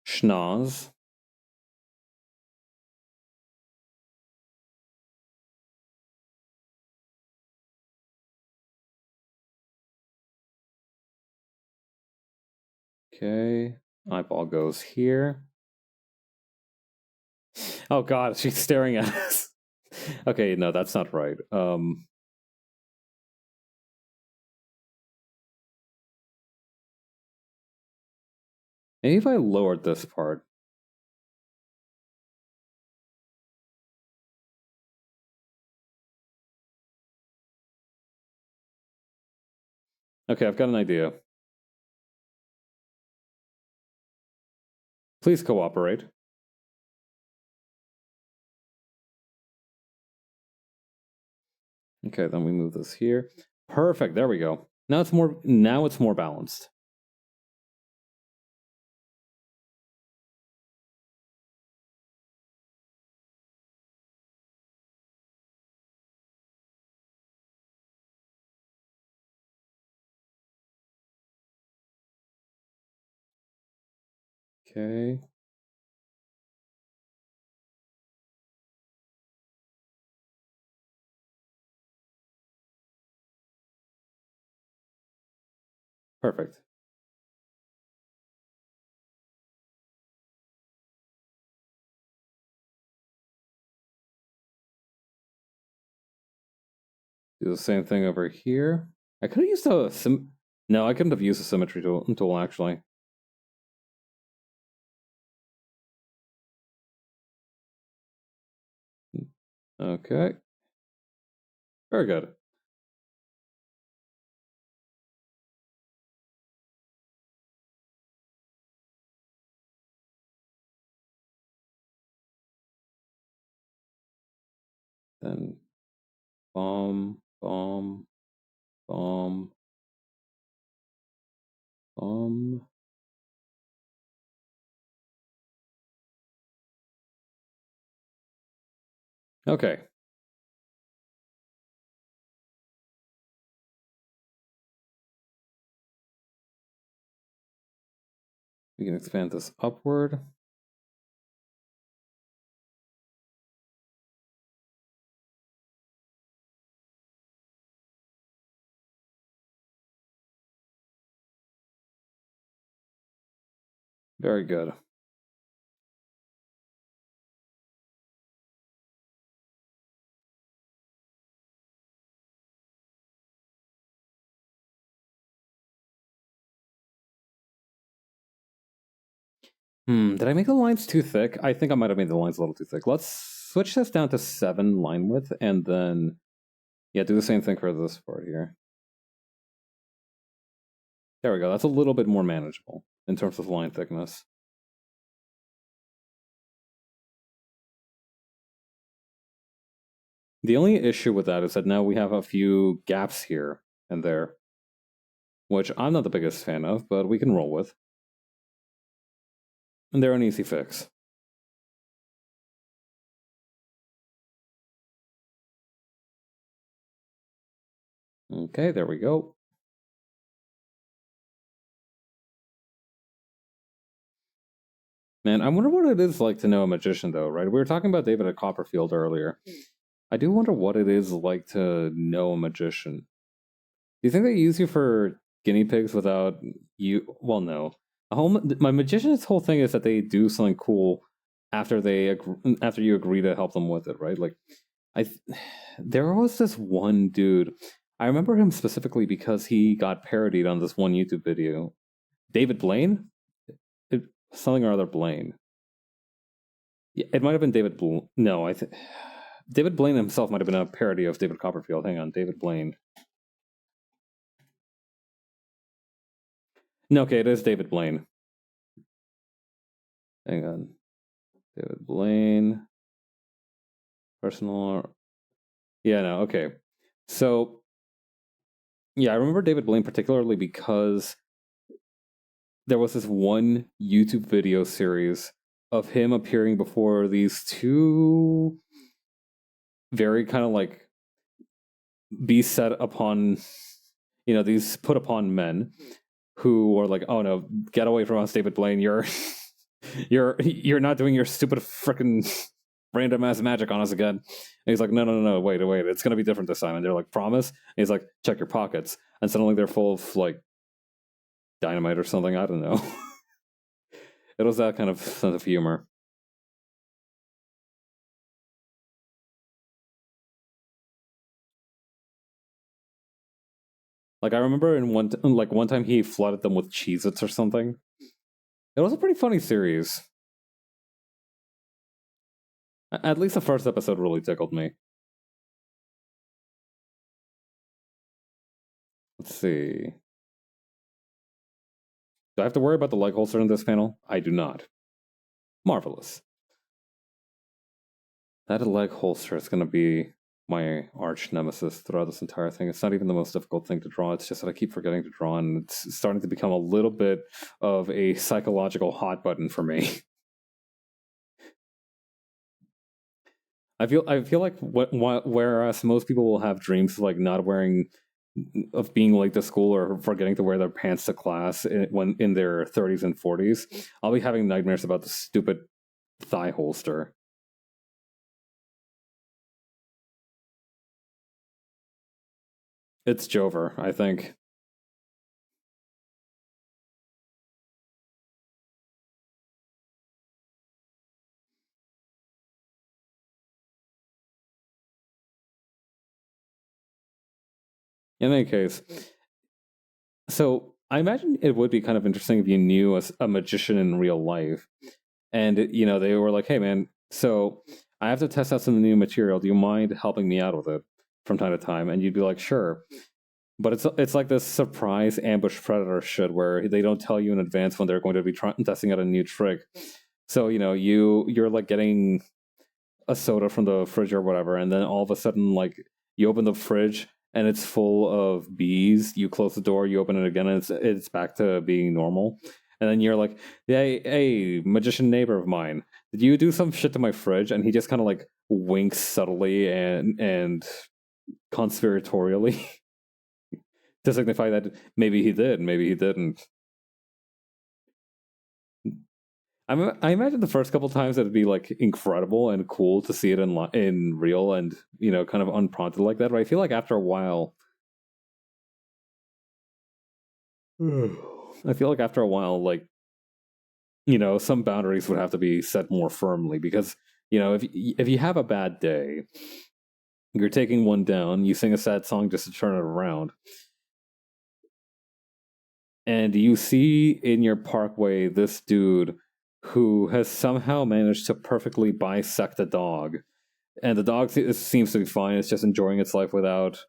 schnoz. Okay. Eyeball goes here. Oh god, she's staring at us. Okay, no, that's not right. Maybe if I lowered this part. Okay, I've got an idea. Please cooperate. Okay, then we move this here. Perfect, there we go. Now it's more balanced. Okay. Perfect. Do the same thing over here. I could have used a No, I couldn't have used a symmetry tool actually. Okay. Very good. Then bomb, bomb, bomb, bomb. Okay. We can expand this upward. Very good. Did I make the lines too thick? I think I might have made the lines a little too thick. Let's switch this down to 7 line width, and then, yeah, do the same thing for this part here. There we go. That's a little bit more manageable in terms of line thickness. The only issue with that is that now we have a few gaps here and there, which I'm not the biggest fan of, but we can roll with. And they're an easy fix. Okay, there we go. Man, I wonder what it is like to know a magician, though, right? We were talking about David at Copperfield earlier. I do wonder what it is like to know a magician. Do you think they use you for guinea pigs without you? Well, no. My magician's whole thing is that they do something cool after after you agree to help them with it, right? Like, there was this one dude. I remember him specifically because he got parodied on this one YouTube video. David Blaine, something or other Blaine. Yeah, it might have been David. No, David Blaine himself might have been a parody of David Copperfield. Hang on, David Blaine. No, okay, it is David Blaine. Hang on. David Blaine. Personal. Yeah, no, okay. So, yeah, I remember David Blaine particularly because there was this one YouTube video series of him appearing before these two very kind of like be set upon, these put upon men who are like, oh no, get away from us, David Blaine. You're not doing your stupid freaking random ass magic on us again. And he's like, no, wait, it's gonna be different this time. And they're like, promise? And he's like, check your pockets. And suddenly they're full of like dynamite or something. I don't know. It was that kind of sense of humor. Like I remember in one time he flooded them with Cheez-Its or something. It was a pretty funny series. At least the first episode really tickled me. Let's see. Do I have to worry about the leg holster in this panel? I do not. Marvelous. That leg holster is going to be my arch nemesis throughout this entire thing. It's not even the most difficult thing to draw. It's just that I keep forgetting to draw, and it's starting to become a little bit of a psychological hot button for me. I feel like whereas most people will have dreams of like not wearing, of being late to school or forgetting to wear their pants to class when in their 30s and 40s, I'll be having nightmares about the stupid thigh holster. It's Jover, I think. In any case, so I imagine it would be kind of interesting if you knew a magician in real life, and they were like, "Hey, man, so I have to test out some new material. Do you mind helping me out with it from time to time?" And you'd be like, "Sure." But it's like this surprise ambush predator shit where they don't tell you in advance when they're going to be testing out a new trick. So you're like getting a soda from the fridge or whatever, and then all of a sudden like you open the fridge and it's full of bees. You close the door, you open it again, and it's back to being normal. And then you're like, hey, magician neighbor of mine, did you do some shit to my fridge? And he just kind of like winks subtly and conspiratorially to signify that maybe he did, maybe he didn't. I imagine the first couple times it'd be like incredible and cool to see it in real and kind of unprompted like that. But I feel like after a while, like some boundaries would have to be set more firmly because if you have a bad day, you're taking one down, you sing a sad song just to turn it around, and you see in your parkway this dude who has somehow managed to perfectly bisect a dog. And the dog seems to be fine. It's just enjoying its life without,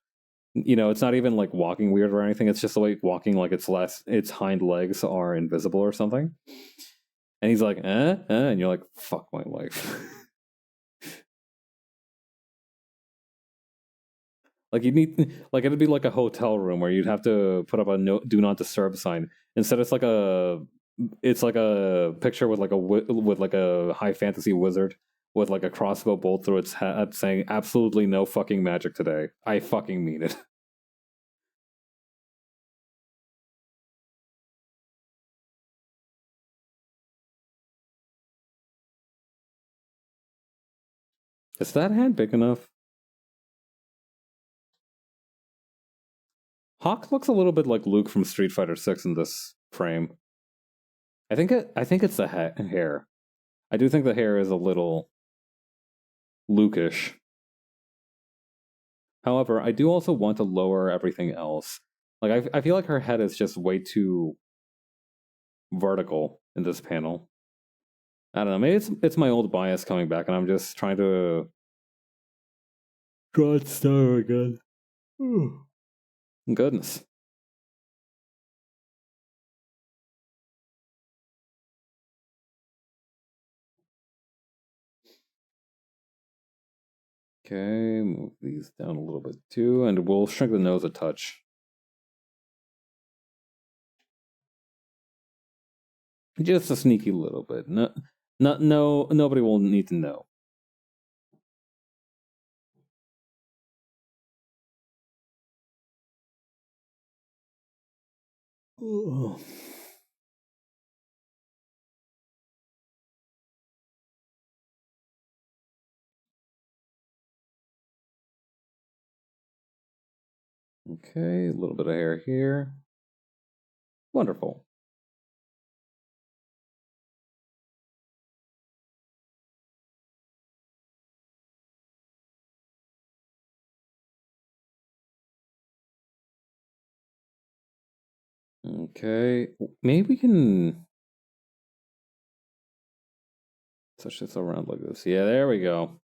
it's not even like walking weird or anything. It's just like walking like its hind legs are invisible or something. And he's like, and you're like, fuck my life. Like you need, like it'd be like a hotel room where you'd have to put up a do not disturb sign. Instead, it's like a picture with like with like a high fantasy wizard with like a crossbow bolt through its head saying absolutely no fucking magic today. I fucking mean it. Is that hand big enough? Hawk looks a little bit like Luke from Street Fighter 6 in this frame. I think it's the hair. I do think the hair is a little Luke-ish. However, I do also want to lower everything else. Like I feel like her head is just way too vertical in this panel. I don't know. Maybe it's my old bias coming back, and I'm just trying to draw it star again. Goodness. Okay, move these down a little bit too, and we'll shrink the nose a touch. Just a sneaky little bit. Nobody will need to know. Okay, a little bit of hair here. Wonderful. Okay, maybe we can touch this around like this. Yeah, there we go.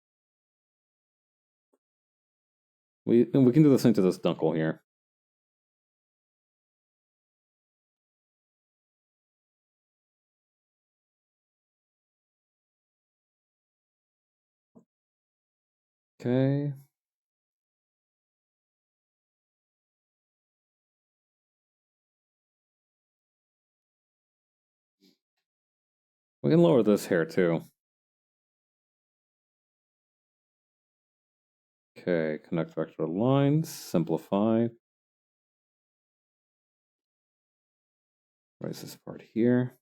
We can do the same to this knuckle here. Okay. We can lower this hair too. Okay, connect vector lines, simplify. Raise this part here.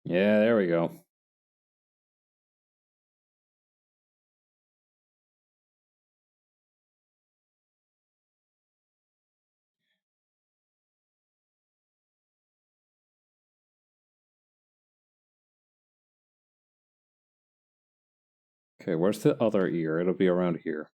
Yeah, there we go. Okay, where's the other ear? It'll be around here.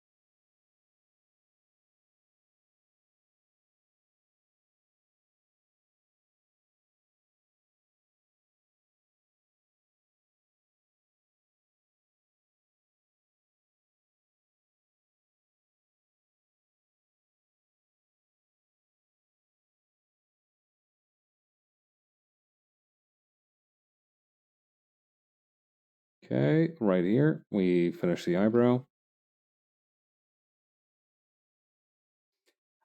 Okay, right here, we finish the eyebrow.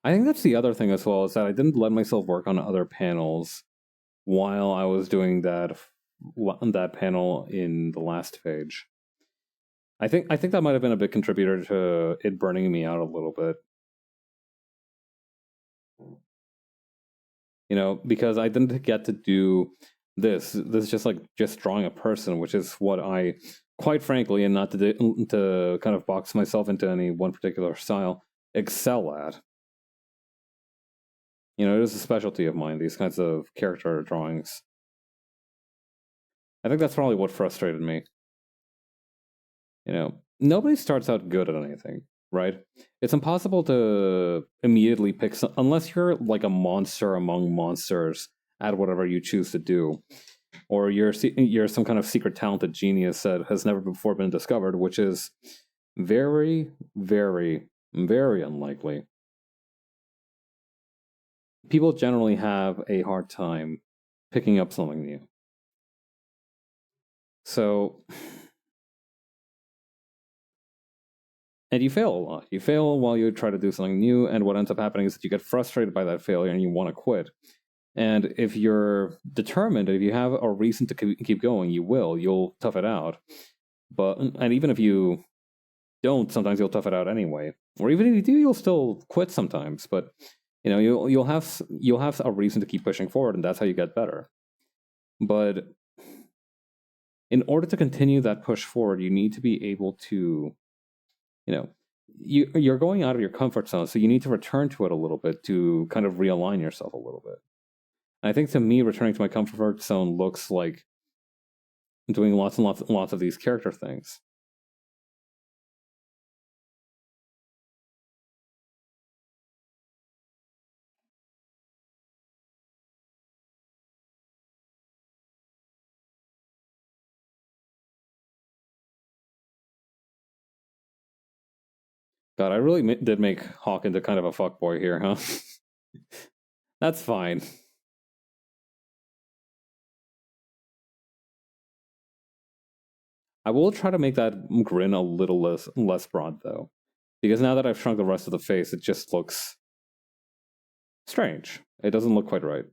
I think that's the other thing as well, is that I didn't let myself work on other panels while I was doing that panel in the last page. I think that might have been a big contributor to it burning me out a little bit. Because I didn't get to do this. This is just drawing a person, which is what I, quite frankly, and not to kind of box myself into any one particular style, excel at. It is a specialty of mine, these kinds of character drawings. I think that's probably what frustrated me. Nobody starts out good at anything, right? It's impossible to immediately pick unless you're like a monster among monsters at whatever you choose to do, or you're some kind of secret talented genius that has never before been discovered, which is very, very, very unlikely. People generally have a hard time picking up something new. So, and you fail a lot. You fail while you try to do something new, and what ends up happening is that you get frustrated by that failure and you want to quit. And if you're determined, if you have a reason to keep going, you'll tough it out. And even if you don't, sometimes you'll tough it out anyway. Or even if you do, you'll still quit sometimes. But you'll have a reason to keep pushing forward, and that's how you get better. But in order to continue that push forward, you need to be able to, you're going out of your comfort zone, so you need to return to it a little bit to kind of realign yourself a little bit. I think to me, returning to my comfort zone looks like doing lots and lots and lots of these character things. God, I really did make Hawk into kind of a fuckboy here, huh? That's fine. I will try to make that grin a little less broad, though. Because now that I've shrunk the rest of the face, it just looks strange. It doesn't look quite right.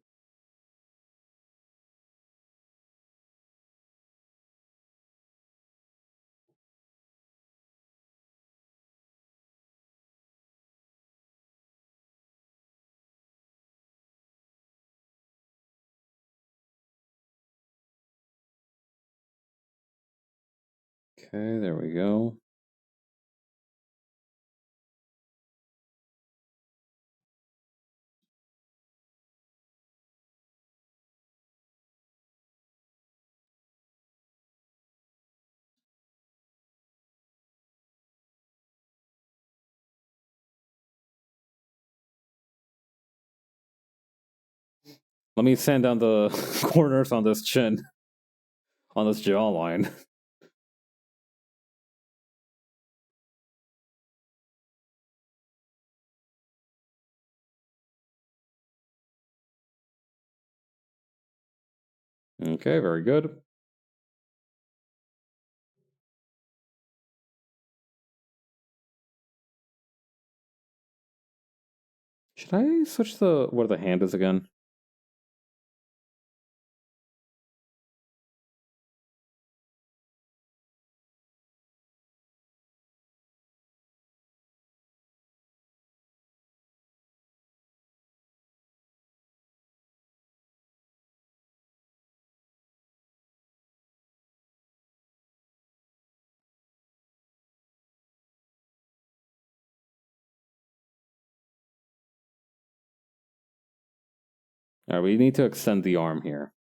Okay, there we go. Let me sand down the corners on this chin, on this jawline. Okay, very good. Should I switch where the hand is again? Alright, we need to extend the arm here.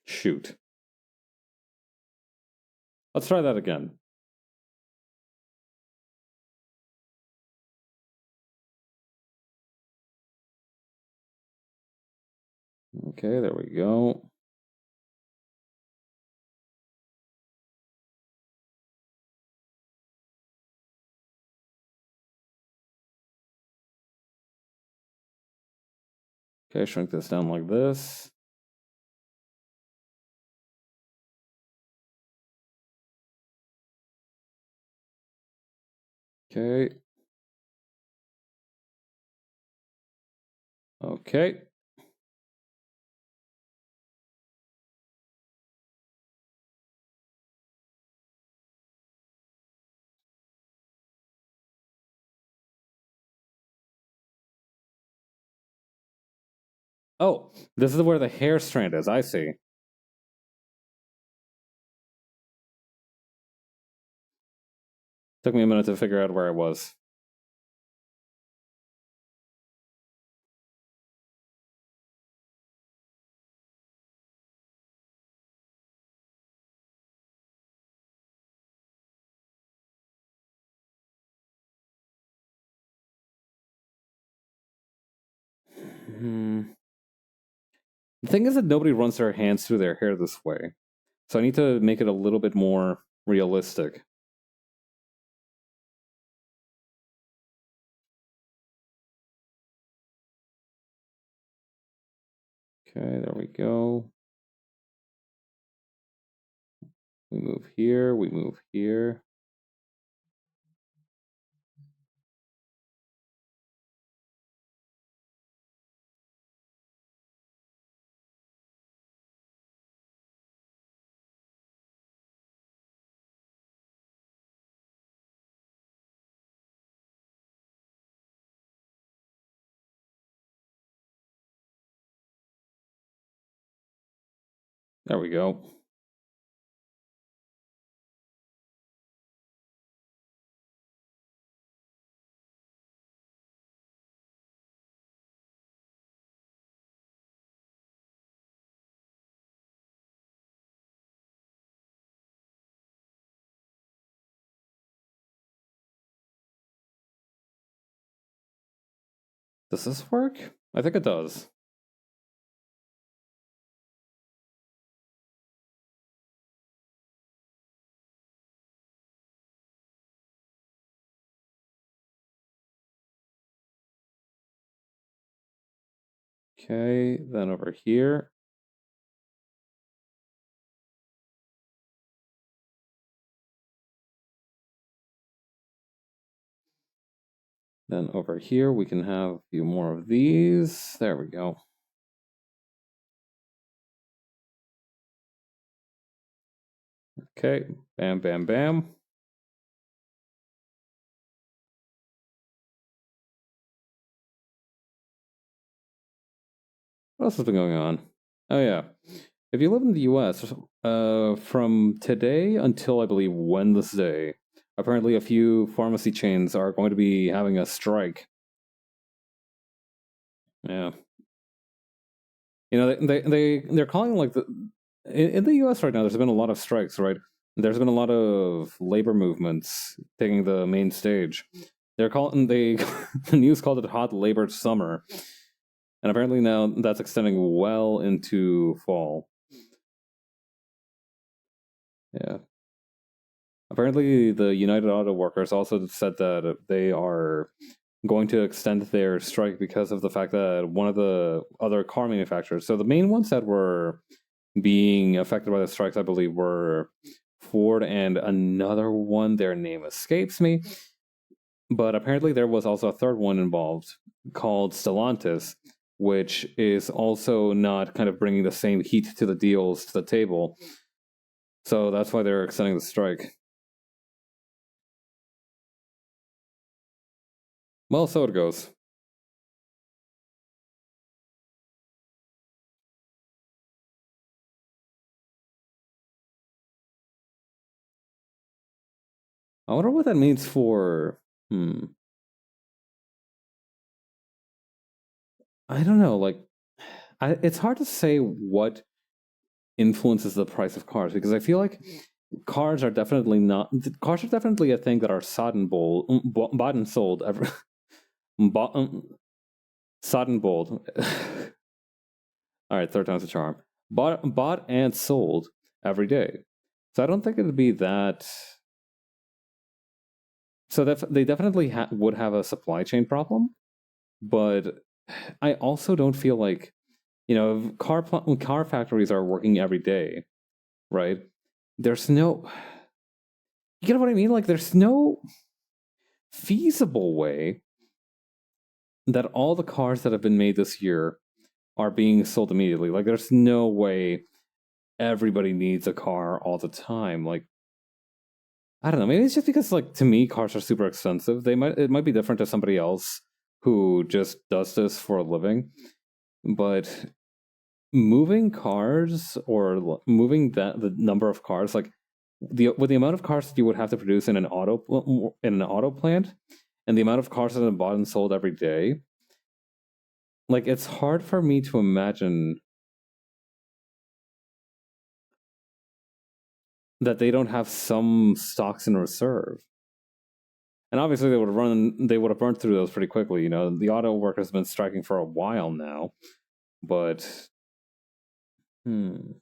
Shoot. Let's try that again. Okay, there we go. Okay, shrink this down like this. Okay. Okay. Oh, this is where the hair strand is. I see. Took me a minute to figure out where I was. The thing is that nobody runs their hands through their hair this way. So I need to make it a little bit more realistic. Okay, there we go. We move here, we move here. There we go. Does this work? I think it does. Okay, then over here. Then over here, we can have a few more of these. There we go. Okay, bam, bam, bam. What else has been going on? Oh, yeah. If you live in the US, from today until I believe Wednesday, apparently a few pharmacy chains are going to be having a strike. Yeah. You know, they're calling like in the U.S. right now. There's been a lot of strikes, right? There's been a lot of labor movements taking the main stage. They're calling the news called it hot labor summer, and apparently now that's extending well into fall. Yeah. Apparently, the United Auto Workers also said that they are going to extend their strike because of the fact that one of the other car manufacturers, so the main ones that were being affected by the strikes, I believe, were Ford and another one. Their name escapes me. But apparently, there was also a third one involved called Stellantis, which is also not kind of bringing the same heat to the deals to the table. So that's why they're extending the strike. Well, so it goes. I wonder what that means for. I don't know. Like, it's hard to say what influences the price of cars because I feel like cars are definitely a thing that are bought and sold every bought, sod and bold. All right, third time's a charm. Bought and sold every day. So I don't think it'd be that. So they definitely would have a supply chain problem, but I also don't feel like car factories are working every day, right? There's no, you know what I mean? Like there's no feasible way that all the cars that have been made this year are being sold immediately. Like there's no way everybody needs a car all the time. Like I don't know, maybe it's just because like to me cars are super expensive. It might be different to somebody else who just does this for a living. But moving cars or moving the number of cars, like with the amount of cars that you would have to produce in an auto plant and the amount of cars that are bought and sold every day, like it's hard for me to imagine that they don't have some stocks in reserve. And obviously they would have burned through those pretty quickly. You know, the auto work has been striking for a while now, but okay,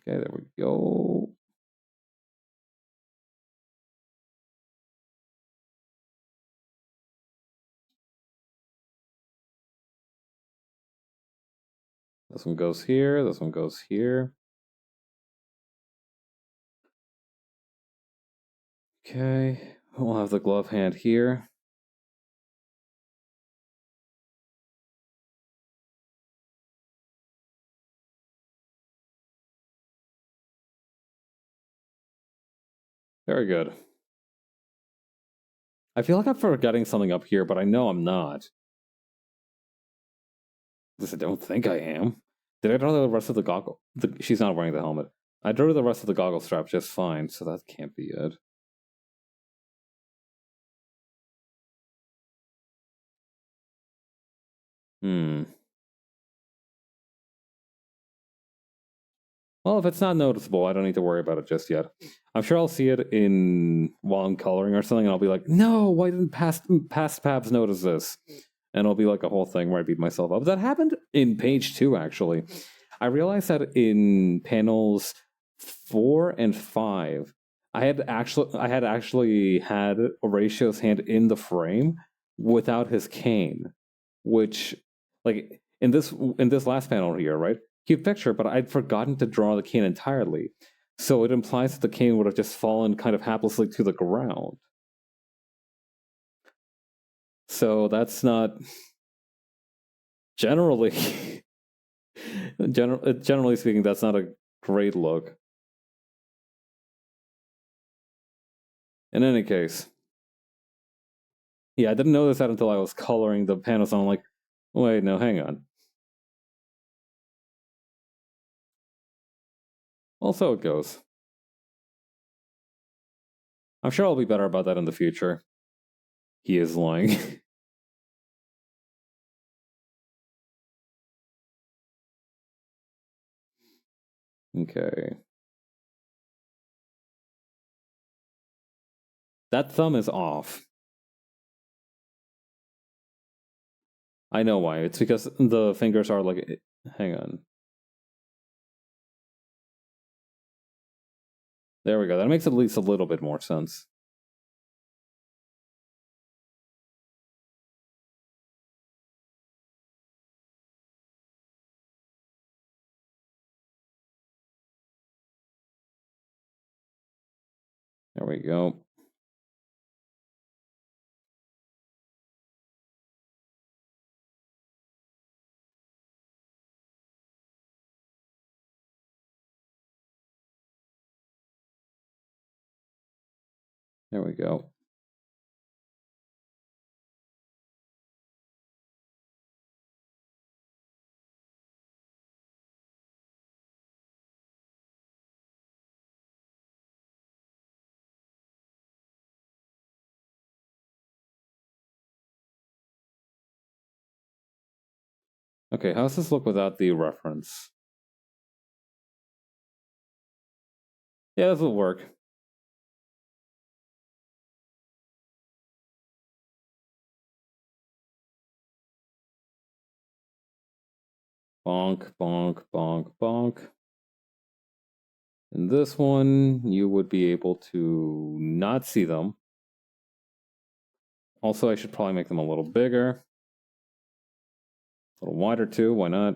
there we go. This one goes here. This one goes here. Okay, we'll have the glove hand here. Very good. I feel like I'm forgetting something up here, but I know I'm not. At least I don't think I am. Did I draw the rest of the goggle? She's not wearing the helmet. I drew the rest of the goggle strap just fine, so that can't be it. Well, if it's not noticeable, I don't need to worry about it just yet. I'm sure I'll see it in while I'm coloring or something, and I'll be like, "No, why didn't past Pabs notice this?" And it'll be like a whole thing where I beat myself up. That happened in page 2, actually. I realized that in panels 4 and 5, I had actually had Horatio's hand in the frame without his cane, which, like in this last panel here, right? Cute picture, but I'd forgotten to draw the cane entirely. So it implies that the cane would have just fallen kind of haplessly to the ground. So that's not generally generally speaking, that's not a great look. In any case, yeah, I didn't notice that until I was coloring the panels, and I'm like, wait, no, hang on. Well, so it goes. I'm sure I'll be better about that in the future. He is lying. Okay. That thumb is off. I know why. It's because the fingers are like... Hang on. There we go. That makes at least a little bit more sense. There we go. There we go. Okay, how's this look without the reference? Yeah, this will work. Bonk, bonk, bonk, bonk. In this one, you would be able to not see them. Also, I should probably make them a little bigger. A little wider too, why not?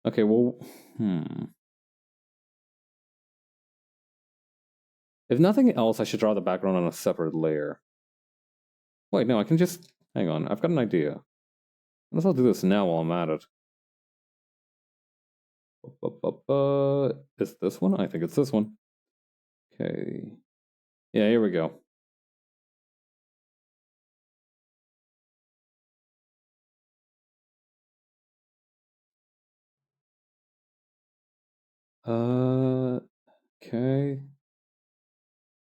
Okay, well, If nothing else, I should draw the background on a separate layer. Wait, no, I can just... Hang on, I've got an idea. Let's do this now while I'm at it. Is this one? I think it's this one. Okay. Yeah, here we go. Okay.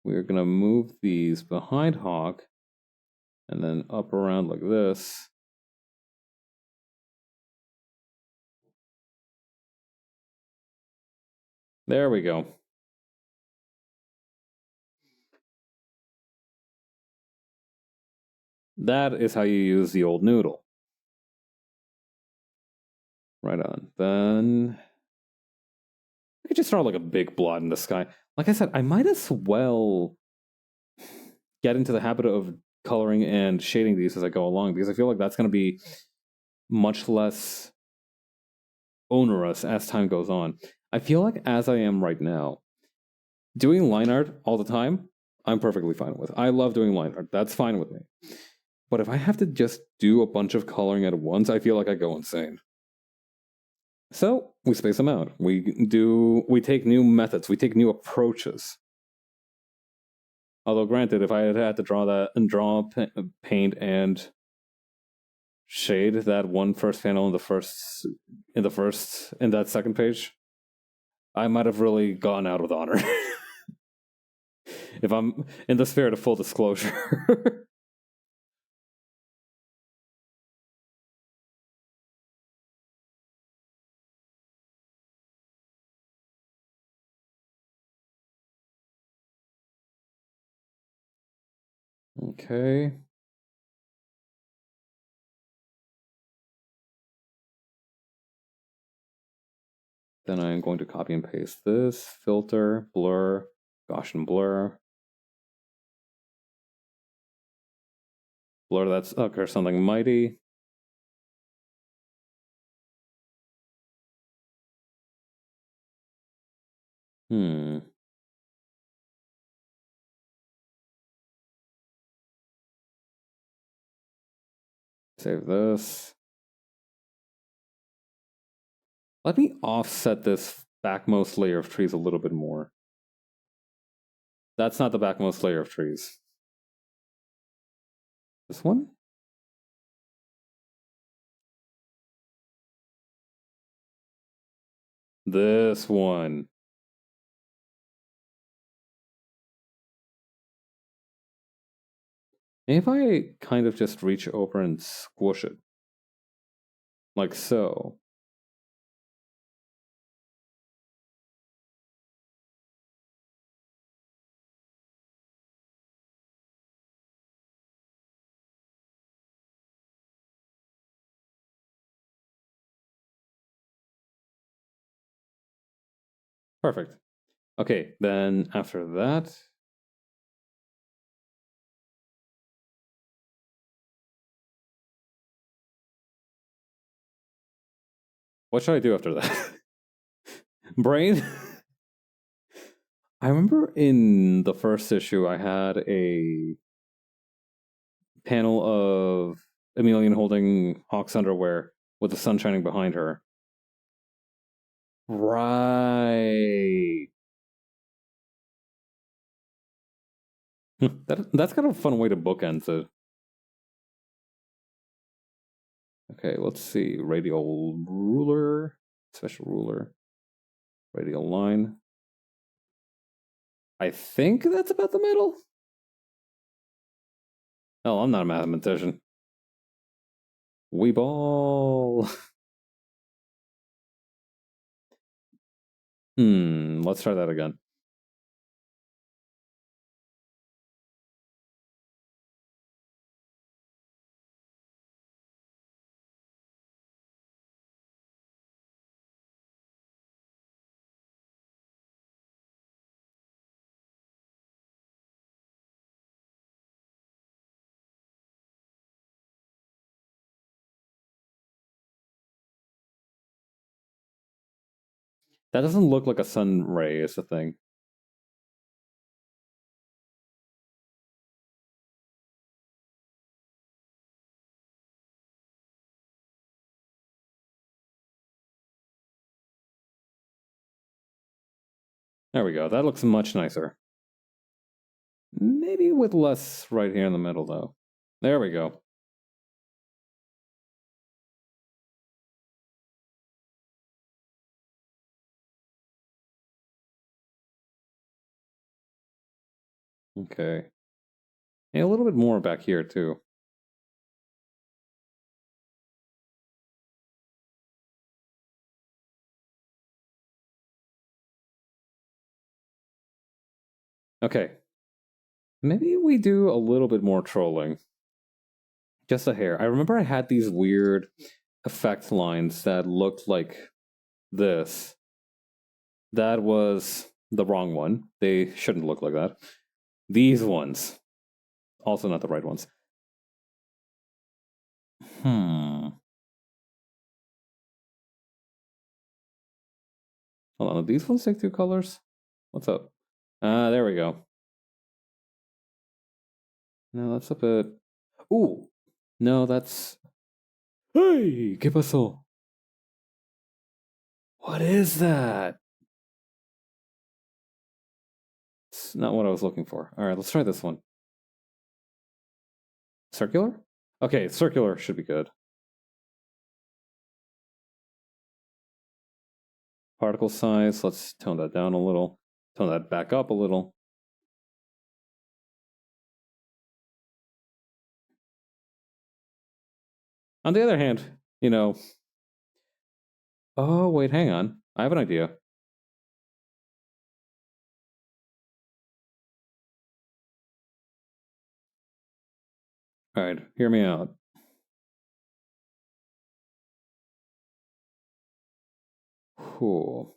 we're going to move these behind Hawk and then up around like this. There we go. That is how you use the old noodle. Right on. Then I could just throw like a big blot in the sky. Like I said, I might as well get into the habit of coloring and shading these as I go along, because I feel like that's going to be much less onerous as time goes on. I feel like as I am right now, doing line art all the time, I'm perfectly fine with. I love doing line art. That's fine with me. But if I have to just do a bunch of coloring at once, I feel like I go insane. So we space them out. We take new methods. We take new approaches. Although, granted, if I had to draw that and paint and shade that one first panel in that second page, I might have really gone out with honor. If I'm in the spirit of full disclosure. Okay. Then I'm going to copy and paste this, filter, blur, Gaussian blur. Blur that's or something mighty. Save this. Let me offset this backmost layer of trees a little bit more. That's not the backmost layer of trees. This one? This one. If I kind of just reach over and squish it, like so. Perfect. Okay, then after that, what should I do after that? Brain? I remember in the first issue, I had a panel of Emelian holding Hawk's underwear with the sun shining behind her. Right. That's kind of a fun way to bookend it. Okay, let's see. Radial ruler, special ruler, radial line. I think that's about the middle. Oh, I'm not a mathematician. Weeball. Let's try that again. That doesn't look like a sun ray is the thing. There we go. That looks much nicer. Maybe with less right here in the middle, though. There we go. Okay. And a little bit more back here, too. Okay. Maybe we do a little bit more trolling. Just a hair. I remember I had these weird effect lines that looked like this. That was the wrong one. They shouldn't look like that. These ones. Also not the right ones. Hold on, these ones take two colors? What's up? There we go. No, that's a bit... Ooh! No, that's... Hey! ¿Qué pasó? What is that? It's not what I was looking for. Alright, let's try this one. Circular? Okay, circular should be good. Particle size, let's tone that down a little. Tone that back up a little. On the other hand, you know... Oh, wait, hang on. I have an idea. Alright, hear me out. Cool.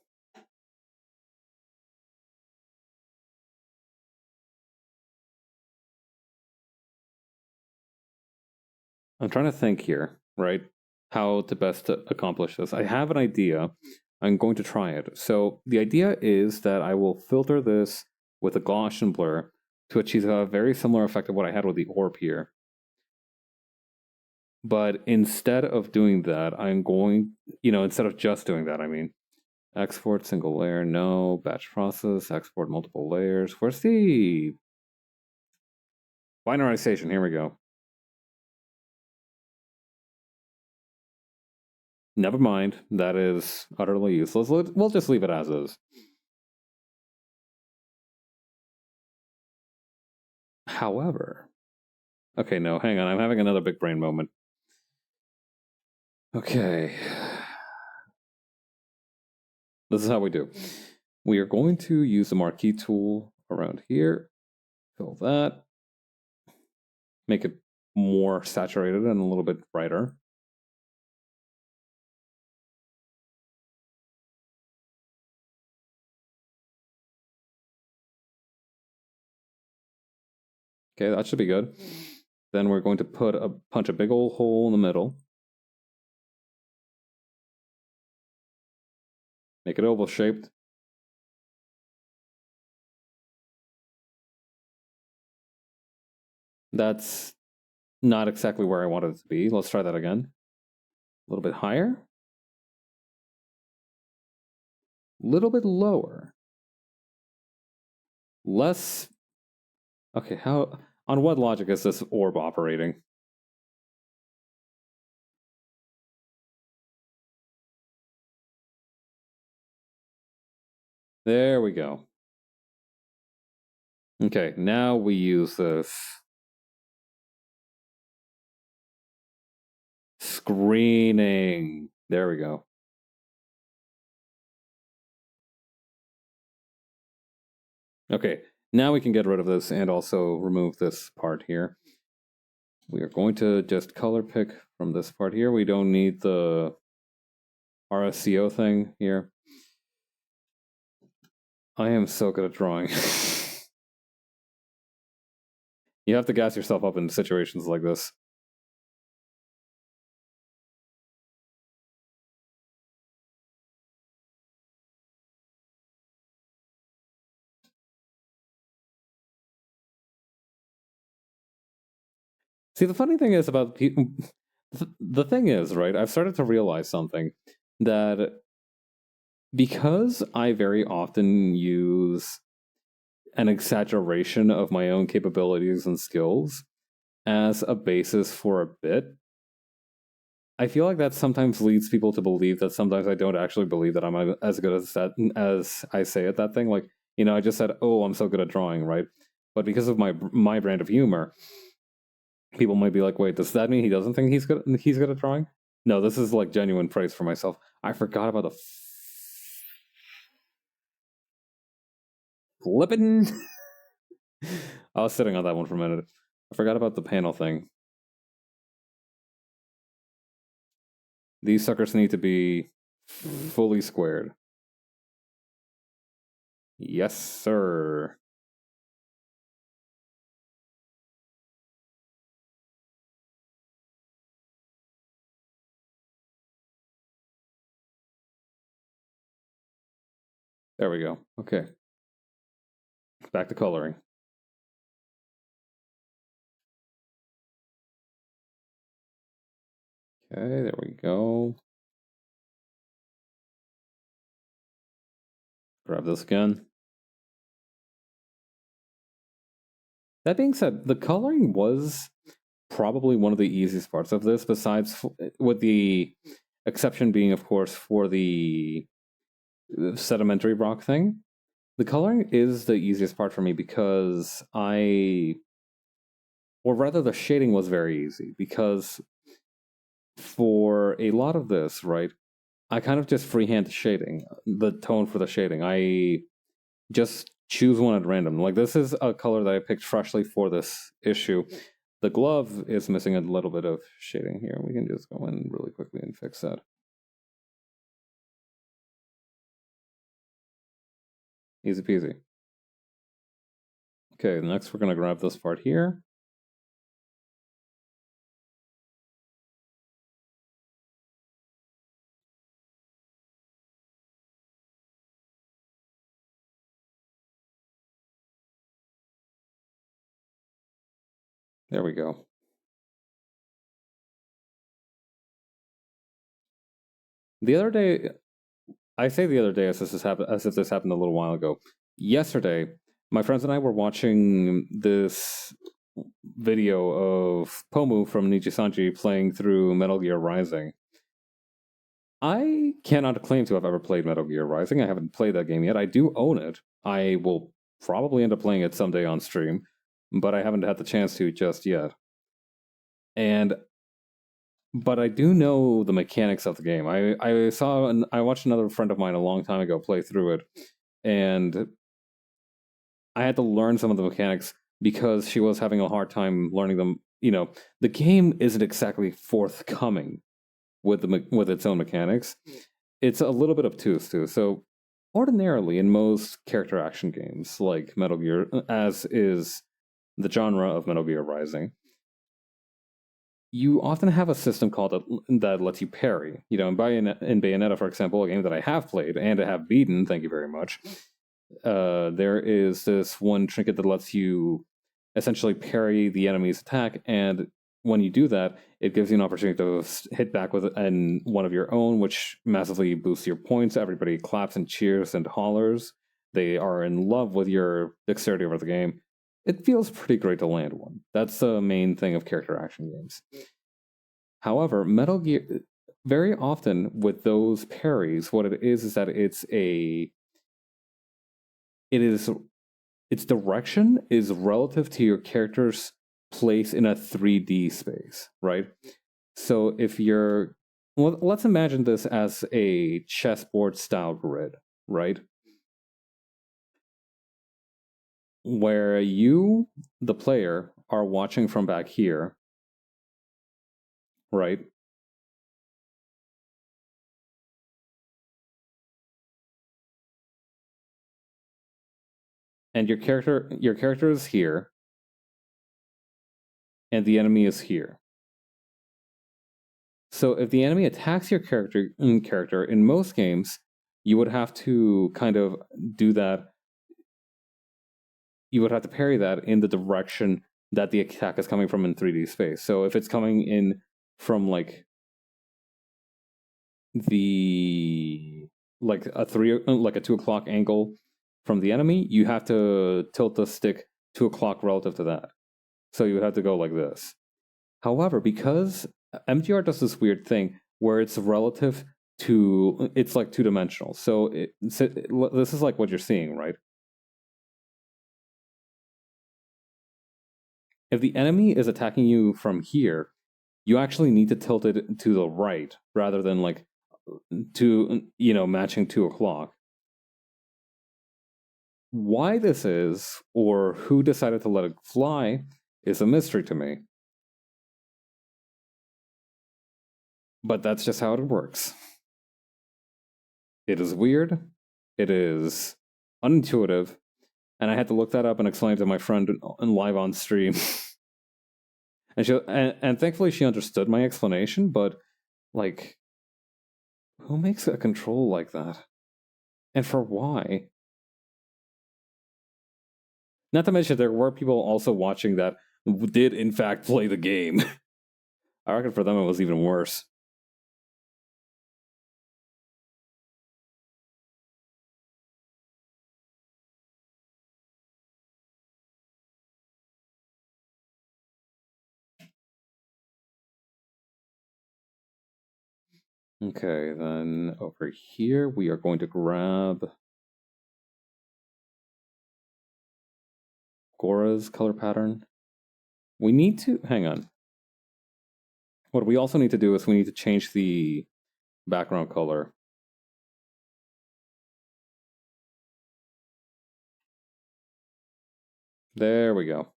I'm trying to think here, right? How to best accomplish this. I have an idea. I'm going to try it. So the idea is that I will filter this with a Gaussian blur to achieve a very similar effect of what I had with the orb here. But instead of doing that, I'm going, instead of just doing that, I mean, export single layer, no, batch process, export multiple layers. Where's the binarization? Here we go. Never mind, that is utterly useless. We'll just leave it as is. However, okay, no, hang on, I'm having another big brain moment. Okay. This is how we do. We are going to use the marquee tool around here. Fill that. Make it more saturated and a little bit brighter. Okay, that should be good. Then we're going to punch a big old hole in the middle. Make it oval shaped. That's not exactly where I wanted it to be. Let's try that again. A little bit higher. A little bit lower. Less. Okay, on what logic is this orb operating? There we go. Okay, now we use this screening. There we go. Okay, now we can get rid of this and also remove this part here. We are going to just color pick from this part here. We don't need the RSCO thing here. I am so good at drawing. You have to gas yourself up in situations like this. See, the funny thing is about people... The thing is, right, I've started to realize something, that because I very often use an exaggeration of my own capabilities and skills as a basis for a bit, I feel like that sometimes leads people to believe that sometimes I don't actually believe that I'm as good as that as I say at that thing. Like, I just said, oh, I'm so good at drawing, right? But because of my brand of humor, people might be like, "Wait, does that mean he doesn't think he's good at drawing?" No, this is like genuine praise for myself. I forgot about the flippin'. I was sitting on that one for a minute. I forgot about the panel thing. These suckers need to be fully squared. Yes, sir. There we go. Okay. Back to coloring. Okay, there we go. Grab this again. That being said, the coloring was probably one of the easiest parts of this, besides with the exception being, of course, for the sedimentary rock thing. The coloring is the easiest part for me because or rather, the shading was very easy because for a lot of this, right, I kind of just freehand shading, the tone for the shading. I just choose one at random. Like, this is a color that I picked freshly for this issue. The glove is missing a little bit of shading here. We can just go in really quickly and fix that. Easy peasy. Okay, next we're going to grab this part here. There we go. The other day, I say the other day as if this happened a little while ago. Yesterday, my friends and I were watching this video of Pomu from Nijisanji playing through Metal Gear Rising. I cannot claim to have ever played Metal Gear Rising. I haven't played that game yet. I do own it. I will probably end up playing it someday on stream, but I haven't had the chance to just yet. But I do know the mechanics of the game. I watched another friend of mine a long time ago play through it, and I had to learn some of the mechanics because she was having a hard time learning them. You know, the game isn't exactly forthcoming with its own mechanics. It's a little bit obtuse too. So ordinarily, in most character action games like Metal Gear, as is the genre of Metal Gear Rising, you often have a system that lets you parry. You know, in Bayonetta, for example, a game that I have played and I have beaten, thank you very much, there is this one trinket that lets you essentially parry the enemy's attack, and when you do that, it gives you an opportunity to hit back with one of your own, which massively boosts your points. Everybody claps and cheers and hollers. They are in love with your dexterity over the game. It feels pretty great to land one. That's the main thing of character action games. However, Metal Gear, very often with those parries, what it is that its direction is relative to your character's place in a 3D space, right? So let's imagine this as a chessboard style grid, right? Where you, the player, are watching from back here, right? And your character is here, and the enemy is here. So if the enemy attacks your character, in most games, you would have to kind of do that. You would have to parry that in the direction that the attack is coming from in 3D space. So if it's coming in from like a 2 o'clock angle from the enemy, you have to tilt the stick 2 o'clock relative to that. So you would have to go like this. However, because MGR does this weird thing where it's relative to, it's like two-dimensional. So this is like what you're seeing, right? if the enemy is attacking you from here, you actually need to tilt it to the right rather than like to matching 2 o'clock. Why this is, or who decided to let it fly, is a mystery to me. But that's just how it works. It is weird. It is unintuitive. And I had to look that up and explain it to my friend live on stream. and thankfully she understood my explanation, but like, who makes a control like that? And for why? Not to mention, there were people also watching that did in fact play the game. I reckon for them it was even worse. Okay, then over here we are going to grab Gora's color pattern. We need to, hang on. What we also need to do is we need to change the background color. There we go.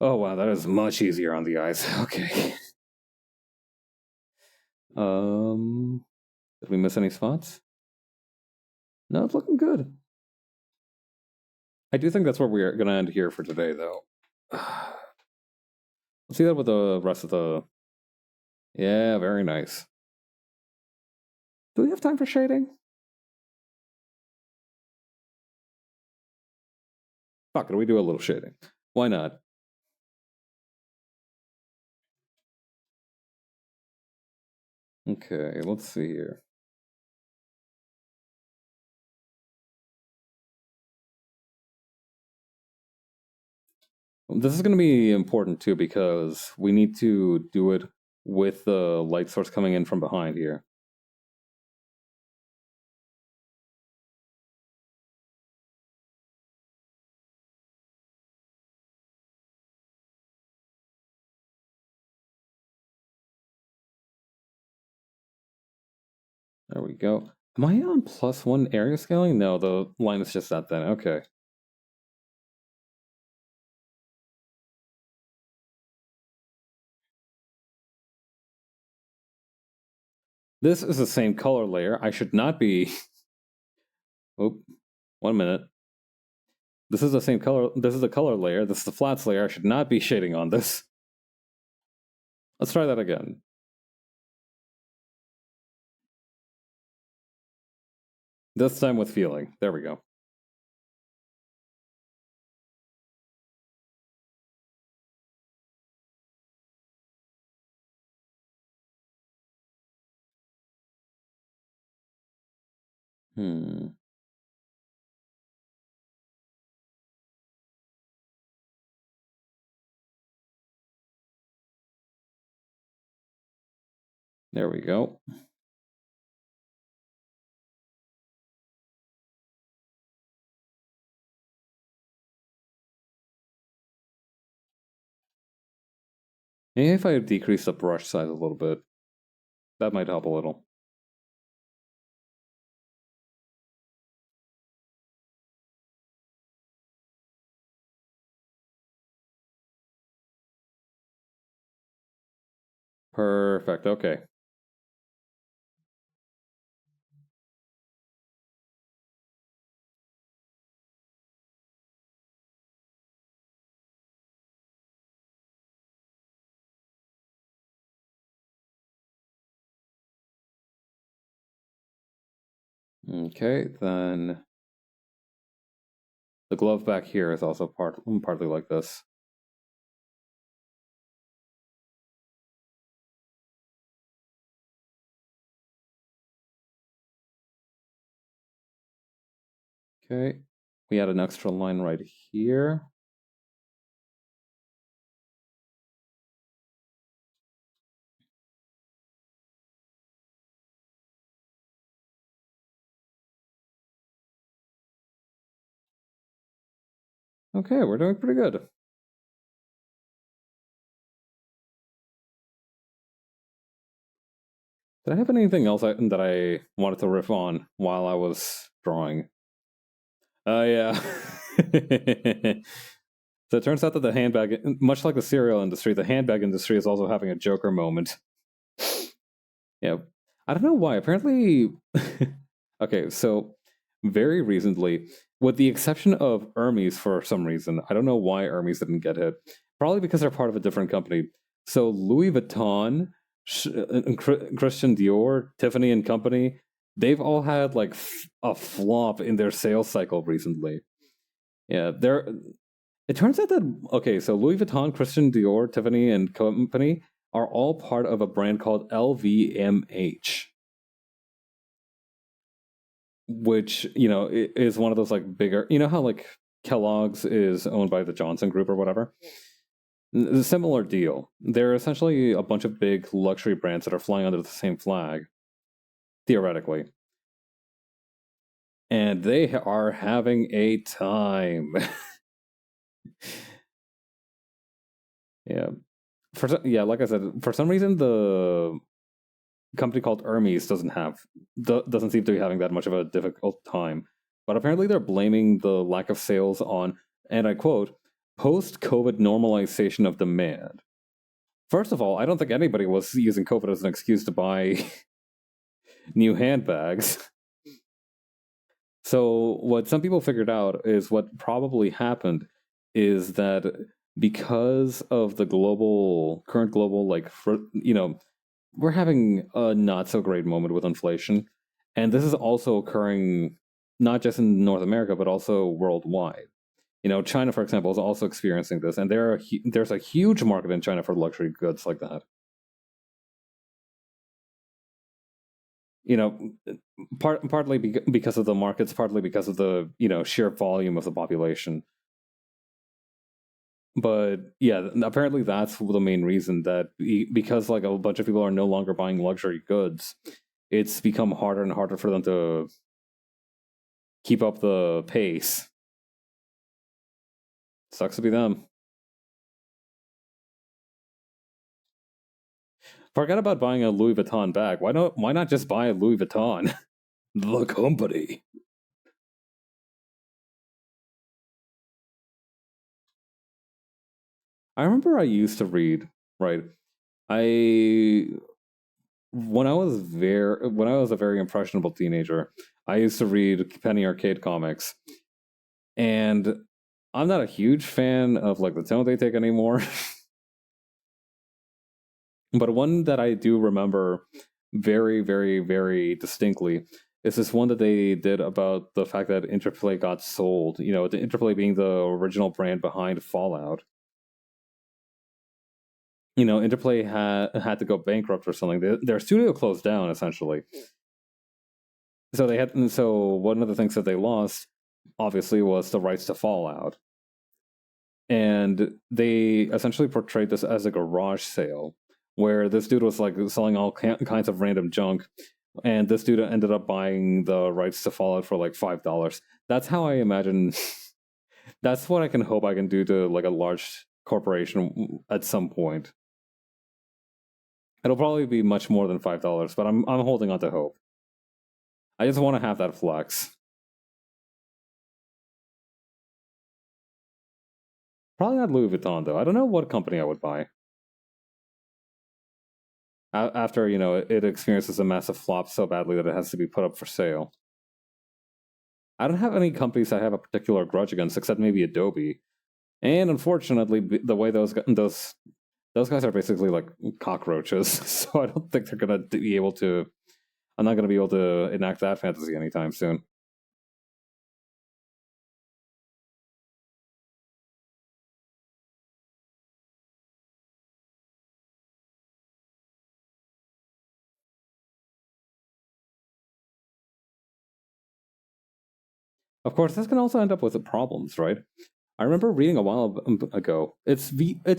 Oh wow, that is much easier on the eyes. Okay. Did we miss any spots? No, it's looking good. I do think that's where we are going to end here for today, though. Let's see that with the rest of the... Yeah, very nice. Do we have time for shading? Fuck it, we do a little shading. Why not? Okay, let's see here. This is going to be important too because we need to do it with the light source coming in from behind here. There we go. Am I on +1 area scaling? No, the line is just that then. Okay. This is the same color layer. I should not be... Oh, 1 minute. This is the same color. This is the color layer. This is the flats layer. I should not be shading on this. Let's try that again. This time with feeling. There we go. There we go. Maybe if I decrease the brush size a little bit, that might help a little. Perfect, okay. Okay, then the glove back here is also partly like this. Okay, we add an extra line right here. Okay, we're doing pretty good. Did I have anything else that I wanted to riff on while I was drawing? Yeah. So it turns out that the handbag, much like the cereal industry, the handbag industry is also having a Joker moment. Yeah. I don't know why. Apparently, okay, so very recently, with the exception of Hermes for some reason, I don't know why Hermes didn't get hit. Probably because they're part of a different company. So Louis Vuitton, Christian Dior, Tiffany and Company, they've all had like a flop in their sales cycle recently. Yeah, they're. It turns out that okay, so Louis Vuitton, Christian Dior, Tiffany and Company are all part of a brand called LVMH, which is one of those like bigger. You know how like Kellogg's is owned by the Johnson Group or whatever. A similar deal. They're essentially a bunch of big luxury brands that are flying under the same flag, theoretically, and they are having a time. Yeah. Like I said, for some reason the company called Hermes doesn't seem to be having that much of a difficult time. But apparently they're blaming the lack of sales on, and I quote, post-COVID normalization of demand. First of all, I don't think anybody was using COVID as an excuse to buy new handbags. So what some people figured out is what probably happened is that because of the current global, like, we're having a not so great moment with inflation. And this is also occurring not just in North America, but also worldwide. China, for example, is also experiencing this. And there's a huge market in China for luxury goods like that. Partly because of the markets, partly because of the sheer volume of the population. But yeah, apparently that's the main reason, that because like a bunch of people are no longer buying luxury goods, it's become harder and harder for them to keep up the pace. Sucks to be them. Forget about buying a Louis Vuitton bag. Why not just buy a Louis Vuitton? The company. I remember I used to read, right? I when I was a very impressionable teenager, I used to read penny arcade comics. And I'm not a huge fan of like the tone they take anymore. But one that I do remember very, very, very distinctly is this one that they did about the fact that Interplay got sold. The Interplay being the original brand behind Fallout. Interplay had to go bankrupt or something. Their studio closed down essentially. So one of the things that they lost, obviously, was the rights to Fallout. And they essentially portrayed this as a garage sale, where this dude was like selling all kinds of random junk, and this dude ended up buying the rights to Fallout for like $5. That's how I imagine. That's what I can hope I can do to like a large corporation at some point. It'll probably be much more than $5, but I'm holding on to hope. I just want to have that flex. Probably not Louis Vuitton though. I don't know what company I would buy. After it experiences a massive flop so badly that it has to be put up for sale. I don't have any companies I have a particular grudge against, except maybe Adobe. And unfortunately, the way those guys are basically like cockroaches, so I don't think they're gonna be able to. I'm not gonna be able to enact that fantasy anytime soon. Of course, this can also end up with problems, right? I remember reading a while ago. It's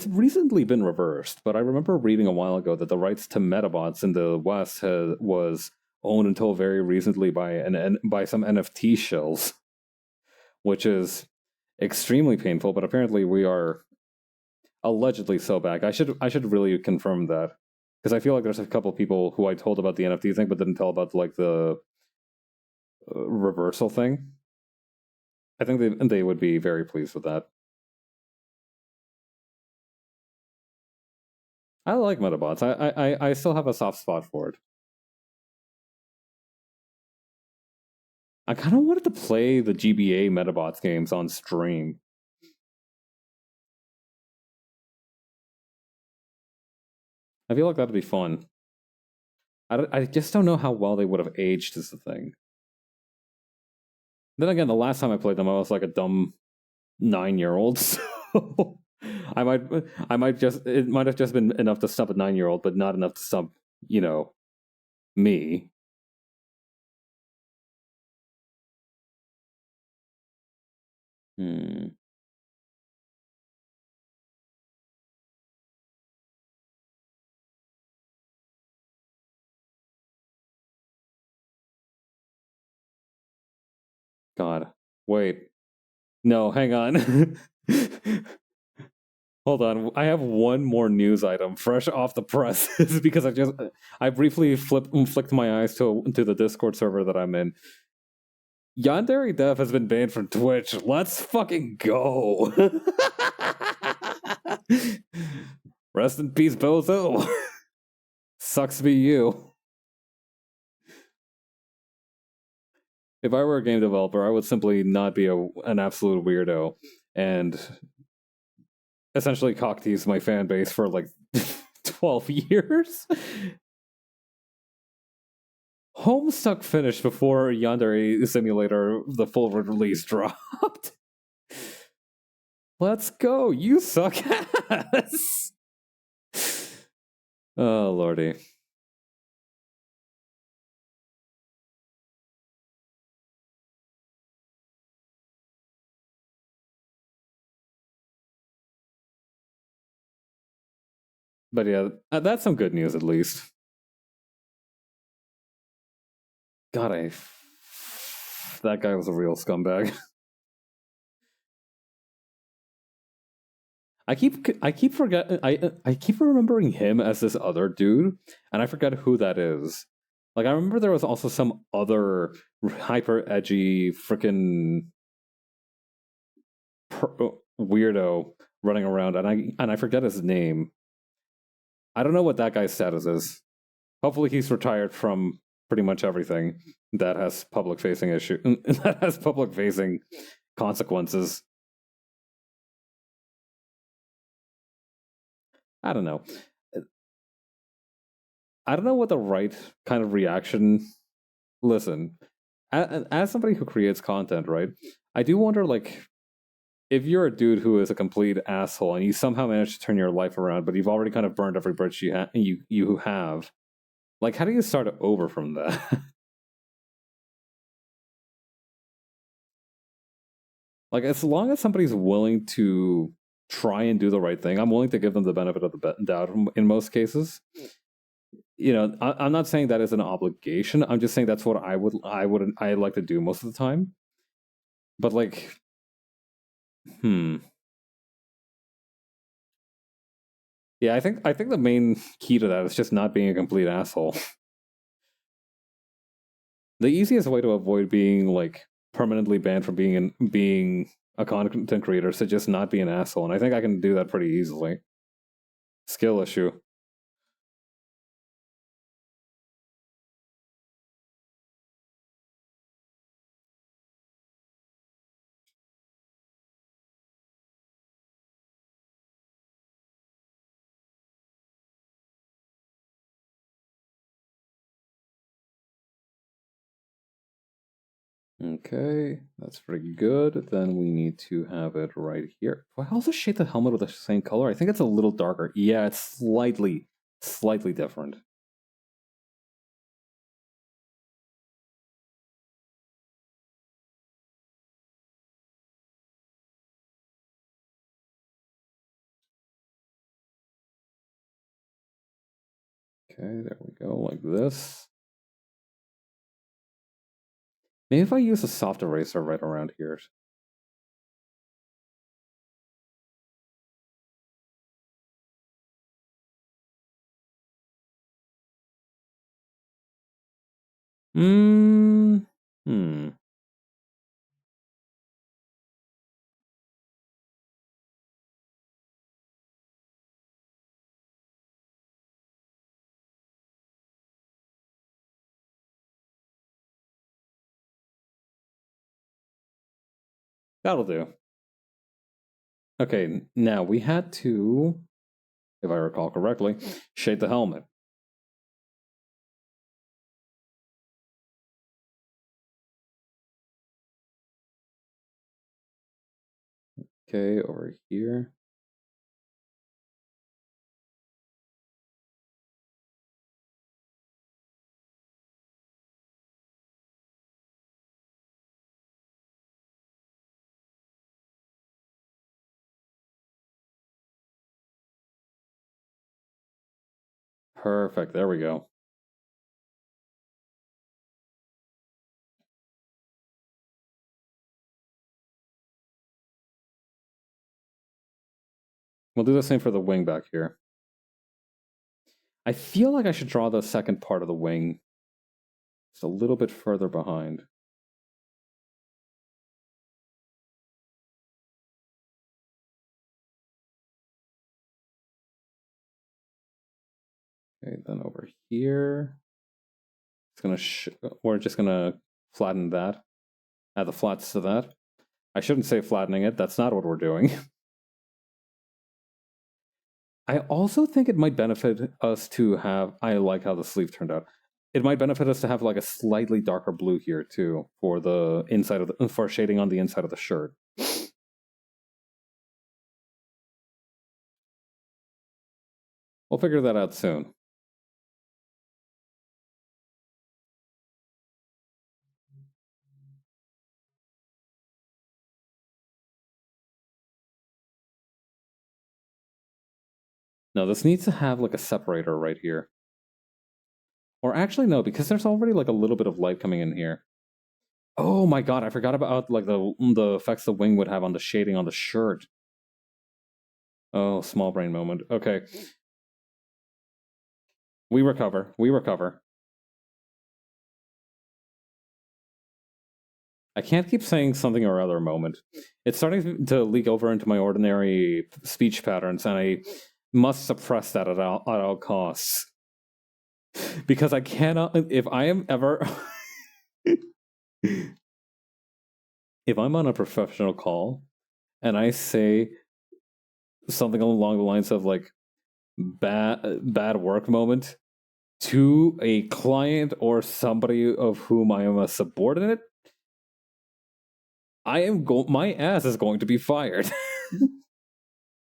recently been reversed, but I remember reading a while ago that the rights to Metabots in the West was owned until very recently by some NFT shills, which is extremely painful. But apparently, we are allegedly so back. I should really confirm that. Because I feel like there's a couple people who I told about the NFT thing, but didn't tell about like the reversal thing. I think they would be very pleased with that. I like Metabots. I still have a soft spot for it. I kind of wanted to play the GBA Metabots games on stream. I feel like that'd be fun. I just don't know how well they would have aged is the thing. Then again, the last time I played them, I was like a dumb 9-year-old, so I might just it might have just been enough to stop a 9-year-old, but not enough to stop, me. Hmm. God. Wait. No, hang on. Hold on. I have one more news item fresh off the press because I briefly flicked my eyes to the Discord server that I'm in. Yandere Dev has been banned from Twitch. Let's fucking go. Rest in peace, Bozo. Sucks to be you. If I were a game developer, I would simply not be an absolute weirdo and essentially cock tease my fan base for like 12 years. Homestuck finished before Yandere Simulator, the full release, dropped. Let's go. You suck ass. Oh, lordy. But yeah, that's some good news at least. God, that guy was a real scumbag. I keep forgetting. I keep remembering him as this other dude, and I forget who that is. Like I remember there was also some other hyper edgy freaking weirdo running around, and I forget his name. I don't know what that guy's status is. Hopefully, he's retired from pretty much everything that has public facing that has public facing consequences. I don't know. I don't know what the right kind of reaction. Listen, as somebody who creates content, right? I do wonder, like, if you're a dude who is a complete asshole and you somehow manage to turn your life around, but you've already kind of burned every bridge you have, like, how do you start over from that? Like, as long as somebody's willing to try and do the right thing, I'm willing to give them the benefit of the doubt in most cases. I'm not saying that is an obligation. I'm just saying that's what I like to do most of the time. But like, yeah, I think the main key to that is just not being a complete asshole. The easiest way to avoid being like permanently banned from being a content creator is to just not be an asshole, and I think I can do that pretty easily. Skill issue. Okay, that's pretty good. Then we need to have it right here. Do I also shade the helmet with the same color? I think it's a little darker. Yeah, it's slightly different. Okay, there we go, like this. Maybe if I use a soft eraser right around here. Hmm. That'll do. Okay, now we had to, if I recall correctly, shade the helmet. Okay, over here. Perfect, there we go. We'll do the same for the wing back here. I feel like I should draw the second part of the wing just a little bit further behind. Okay, then over here, we're just gonna flatten that. Add the flats to that. I shouldn't say flattening it. That's not what we're doing. I also think it might benefit us to have. I like how the sleeve turned out. It might benefit us to have like a slightly darker blue here too for the inside of the for shading on the inside of the shirt. We'll figure that out soon. No, this needs to have like a separator right here. Or actually, no, because there's already like a little bit of light coming in here. Oh my god, I forgot about like the effects the wing would have on the shading on the shirt. Oh, small brain moment. Okay. We recover. We recover. I can't keep saying something or other moment. It's starting to leak over into my ordinary speech patterns, and I must suppress that at all costs. Because I cannot, if I am ever, if I'm on a professional call and I say something along the lines of like bad work moment to a client or somebody of whom I am a subordinate, my ass is going to be fired.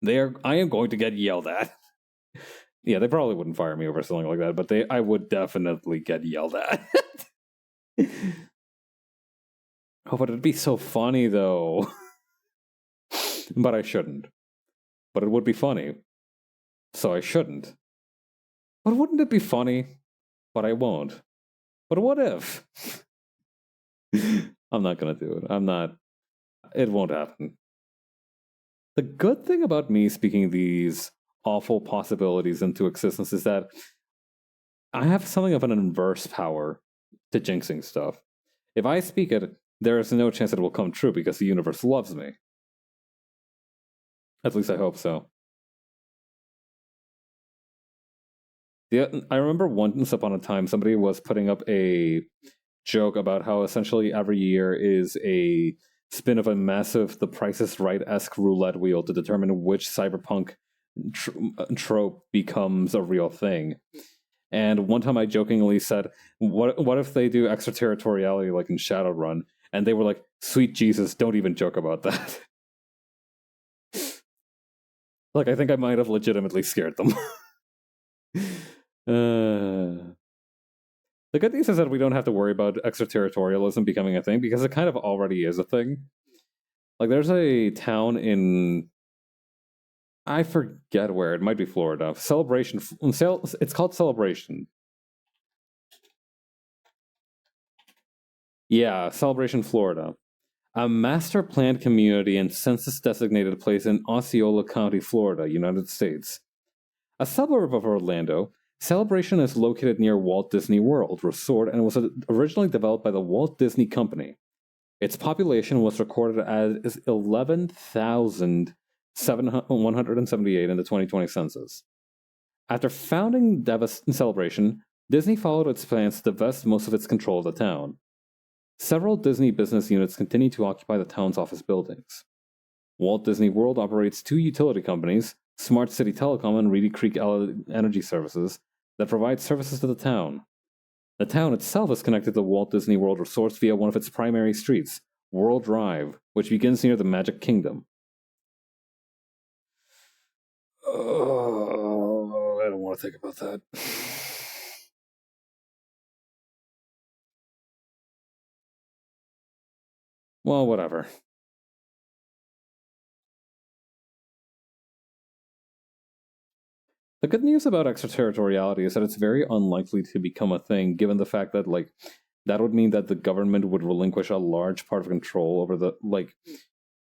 I am going to get yelled at. Yeah, they probably wouldn't fire me over something like that, but I would definitely get yelled at. Oh, but it'd be so funny though. But I shouldn't. But it would be funny. So I shouldn't. But wouldn't it be funny? But I won't. But what if? I'm not gonna do it. I'm not. It won't happen. The good thing about me speaking these awful possibilities into existence is that I have something of an inverse power to jinxing stuff. If I speak it, there is no chance it will come true because the universe loves me. At least I hope so. I remember once upon a time somebody was putting up a joke about how essentially every year is a spin of a massive The Price is Right-esque roulette wheel to determine which cyberpunk trope becomes a real thing. And one time I jokingly said, what if they do extraterritoriality like in Shadowrun? And they were like, sweet Jesus, don't even joke about that. Like, I think I might have legitimately scared them. The good news is that we don't have to worry about extraterritorialism becoming a thing because it kind of already is a thing. Like, there's a town in, I forget where, it might be Florida. It's called Celebration. Yeah, Celebration, Florida. A master planned community and census designated place in Osceola County, Florida, United States. A suburb of Orlando, Celebration is located near Walt Disney World Resort and was originally developed by the Walt Disney Company. Its population was recorded as 11,178 in the 2020 census. After founding Celebration, Disney followed its plans to divest most of its control of the town. Several Disney business units continue to occupy the town's office buildings. Walt Disney World operates two utility companies, Smart City Telecom and Reedy Creek Energy Services, that provide services to the town. The town itself is connected to Walt Disney World Resorts via one of its primary streets, World Drive, which begins near the Magic Kingdom. Oh, I don't want to think about that. Well, whatever. The good news about extraterritoriality is that it's very unlikely to become a thing, given the fact that, like, that would mean that the government would relinquish a large part of control over the, like,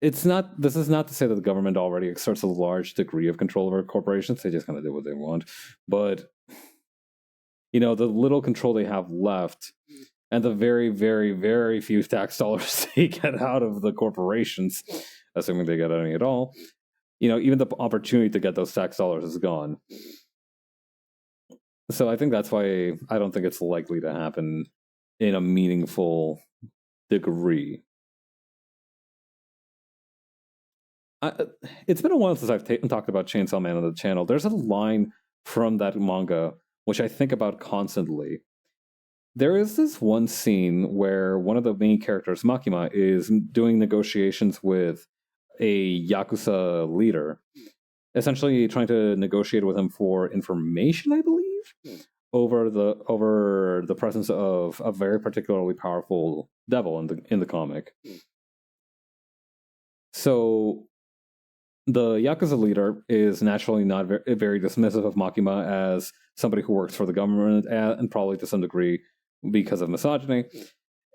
it's not, this is not to say that the government already exerts a large degree of control over corporations, they just kind of do what they want, but, you know, the little control they have left, and the very, very, very few tax dollars they get out of the corporations, assuming they get any at all, you know, even the opportunity to get those tax dollars is gone. So I think that's why I don't think it's likely to happen in a meaningful degree. It's been a while since I've talked about Chainsaw Man on the channel. There's a line from that manga which I think about constantly. There is this one scene where one of the main characters, Makima, is doing negotiations with a Yakuza leader, essentially trying to negotiate with him for information, I believe, over the presence of a very particularly powerful devil in the comic. So the Yakuza leader is naturally not very dismissive of Makima as somebody who works for the government, and probably to some degree because of misogyny.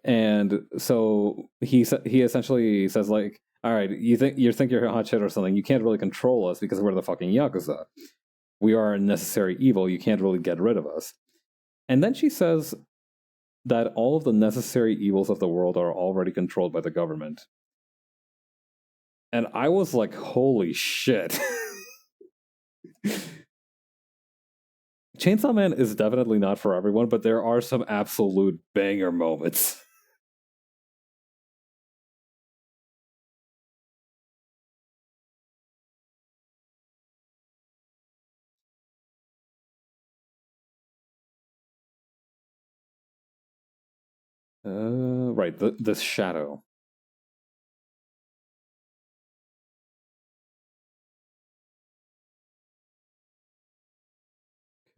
And so he essentially says, like, all right, you think you're a hot shit or something, you can't really control us because we're the fucking Yakuza. We are a necessary evil, you can't really get rid of us. And then she says that all of the necessary evils of the world are already controlled by the government. And I was like, holy shit. Chainsaw Man is definitely not for everyone, but there are some absolute banger moments. Right, the shadow.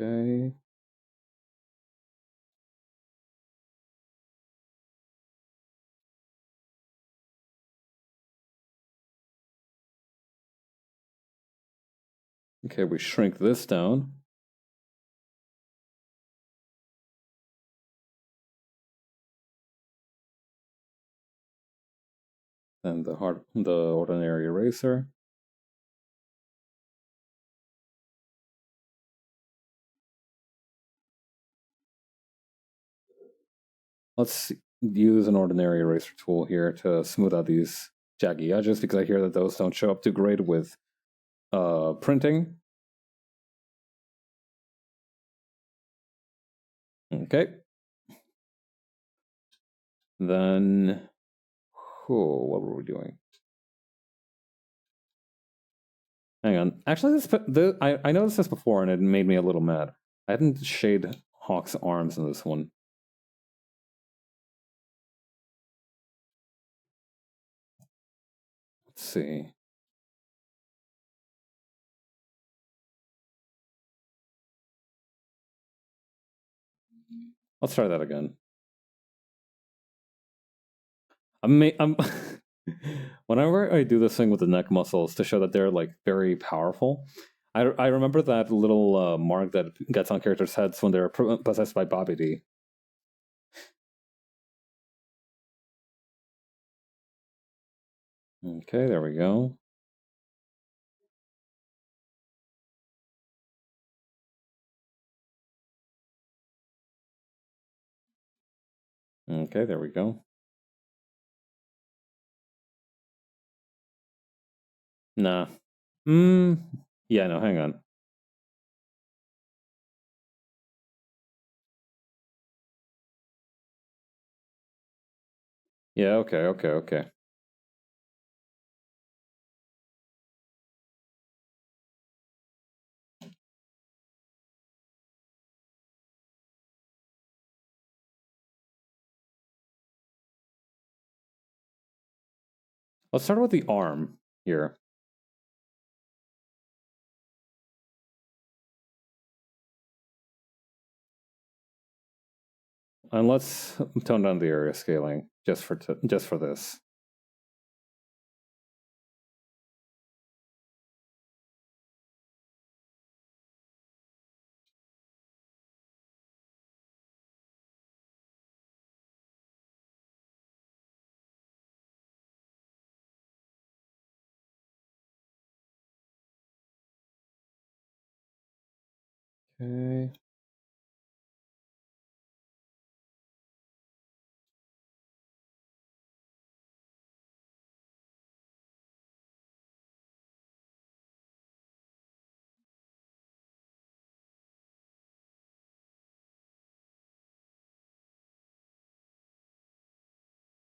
Okay. Okay, we shrink this down. And the ordinary eraser. Let's use an ordinary eraser tool here to smooth out these jaggy edges, because I hear that those don't show up too great with printing. Okay. Then, what were we doing? Hang on. Actually, I noticed this before, and it made me a little mad. I didn't shade Hawk's arms in this one. Let's see. Let's try that again. I'm whenever I do this thing with the neck muscles to show that they're like very powerful, I remember that little mark that gets on characters' heads when they're possessed by Bobby D. Okay, there we go. Okay, there we go. Nah. Yeah, no, hang on. Yeah, okay. Let's start with the arm here. And let's tone down the area scaling just for this. Okay.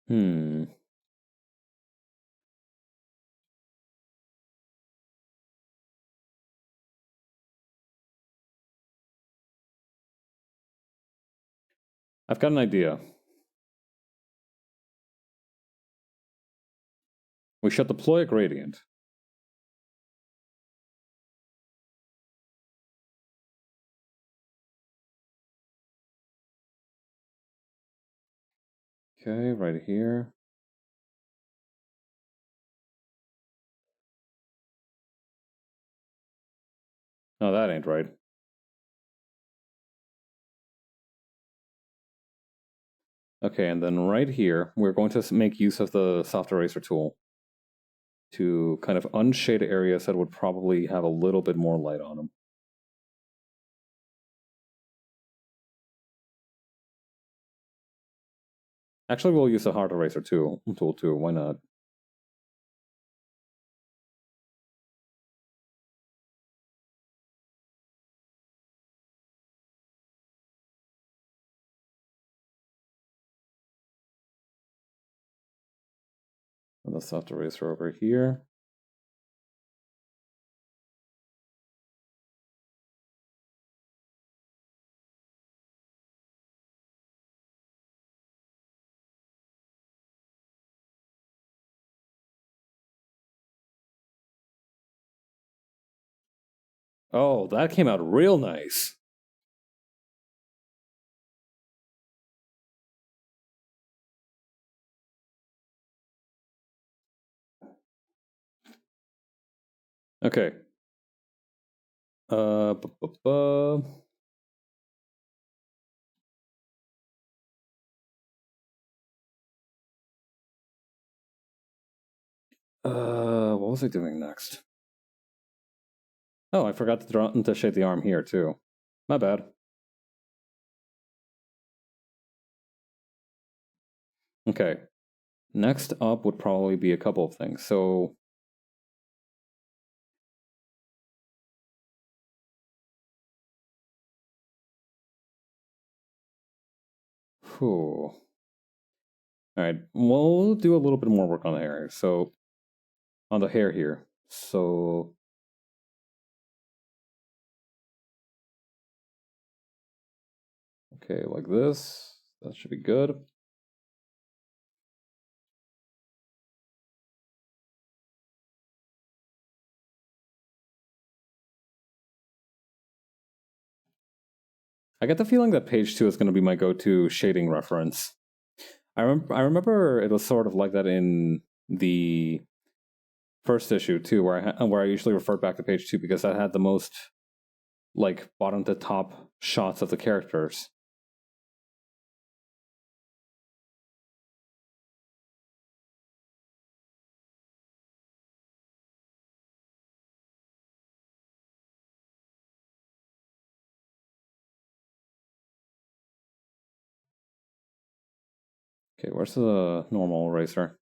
Hmm. I've got an idea. We should deploy a gradient. Okay, right here. No, that ain't right. Okay, and then right here, we're going to make use of the soft eraser tool to kind of unshade areas that would probably have a little bit more light on them. Actually, we'll use the hard eraser tool too. Why not? And the soft eraser over here. Oh, that came out real nice. Okay. Uh, bu- bu- bu- what was I doing next? Oh, I forgot to shade the arm here too. My bad. Okay. Next up would probably be a couple of things. So, whew. All right, we'll do a little bit more work on the hair. So, on the hair here. So, okay, like this. That should be good. I get the feeling that page 2 is going to be my go-to shading reference. I remember it was sort of like that in the first issue too, where I usually referred back to page 2 because I had the most like bottom to top shots of the characters. Okay, where's the normal eraser?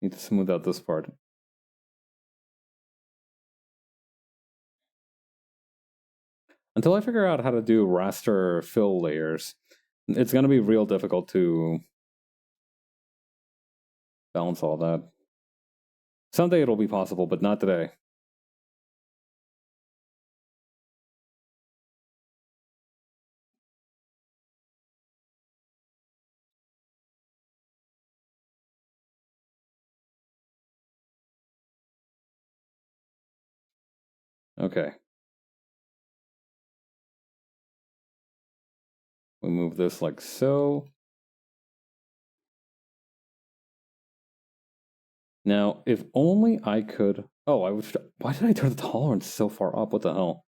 Need to smooth out this part. Until I figure out how to do raster fill layers, it's going to be real difficult to balance all that. Someday it'll be possible, but not today. Okay. We move this like so. Now, if only I could... Oh, why did I turn the tolerance so far up? What the hell?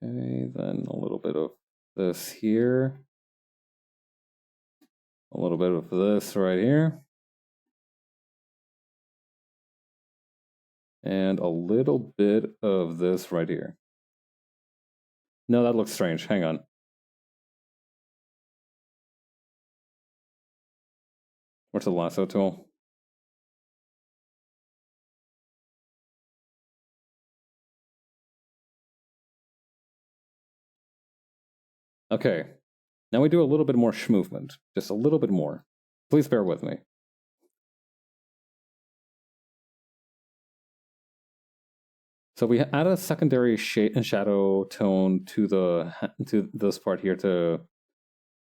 Okay, then a little bit of this here. A little bit of this right here. And a little bit of this right here. No, that looks strange. Hang on. Where's the lasso tool? Okay. Now we do a little bit more movement. Just a little bit more. Please bear with me. So we add a secondary shade and shadow tone to this part here to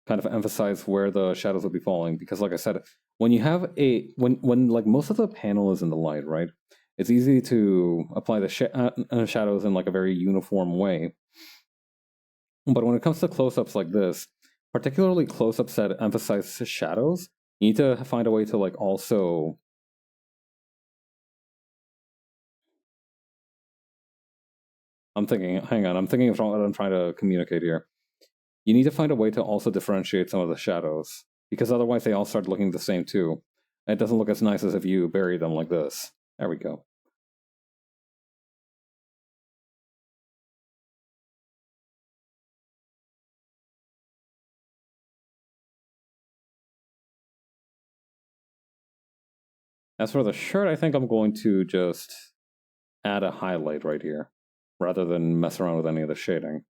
kind of emphasize where the shadows will be falling. Because like I said, when you have when like most of the panel is in the light, right? It's easy to apply the shadows in like a very uniform way. But when it comes to close-ups like this, particularly close-ups that emphasize shadows, you need to find a way to like also... hang on, I'm thinking of what I'm trying to communicate here. You need to find a way to also differentiate some of the shadows, because otherwise they all start looking the same too. And it doesn't look as nice as if you bury them like this. There we go. As for the shirt, I think I'm going to just add a highlight right here, rather than mess around with any of the shading.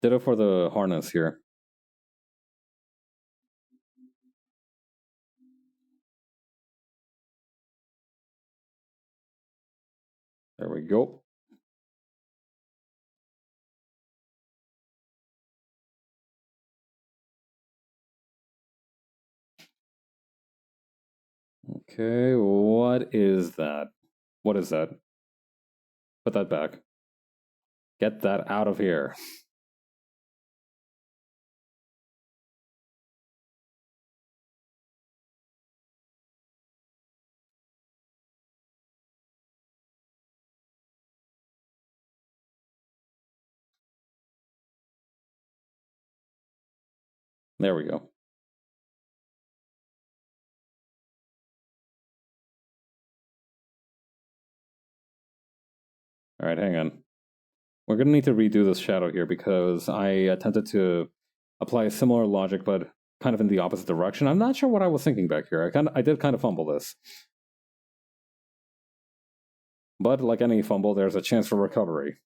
Ditto for the harness here. There we go. Okay, what is that? What is that? Put that back. Get that out of here. There we go. All right, hang on. We're going to need to redo this shadow here because I attempted to apply a similar logic, but kind of in the opposite direction. I'm not sure what I was thinking back here. I did kind of fumble this. But like any fumble, there's a chance for recovery.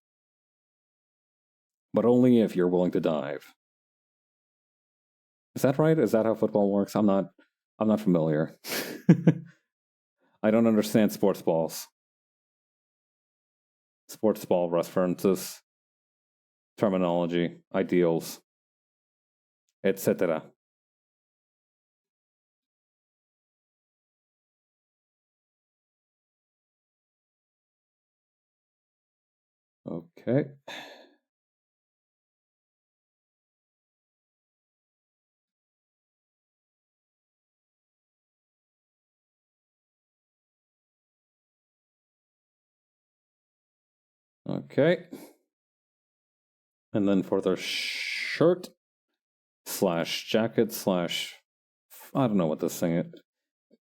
But only if you're willing to dive. Is that right? Is that how football works? I'm not familiar. I don't understand sports balls. Sports ball references, terminology, ideals, etc. Okay. Okay. And then for the shirt / jacket / I don't know what this thing is.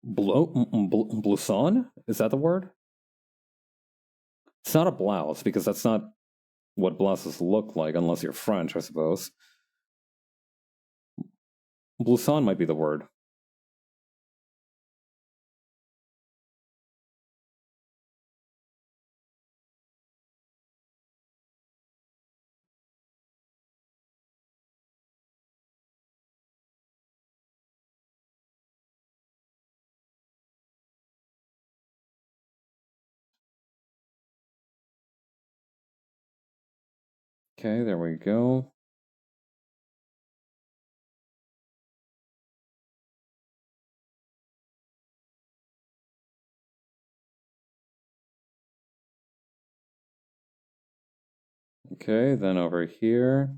Blouson? Is that the word? It's not a blouse, because that's not what blouses look like, unless you're French, I suppose. Blouson might be the word. Okay, there we go. Okay, then over here.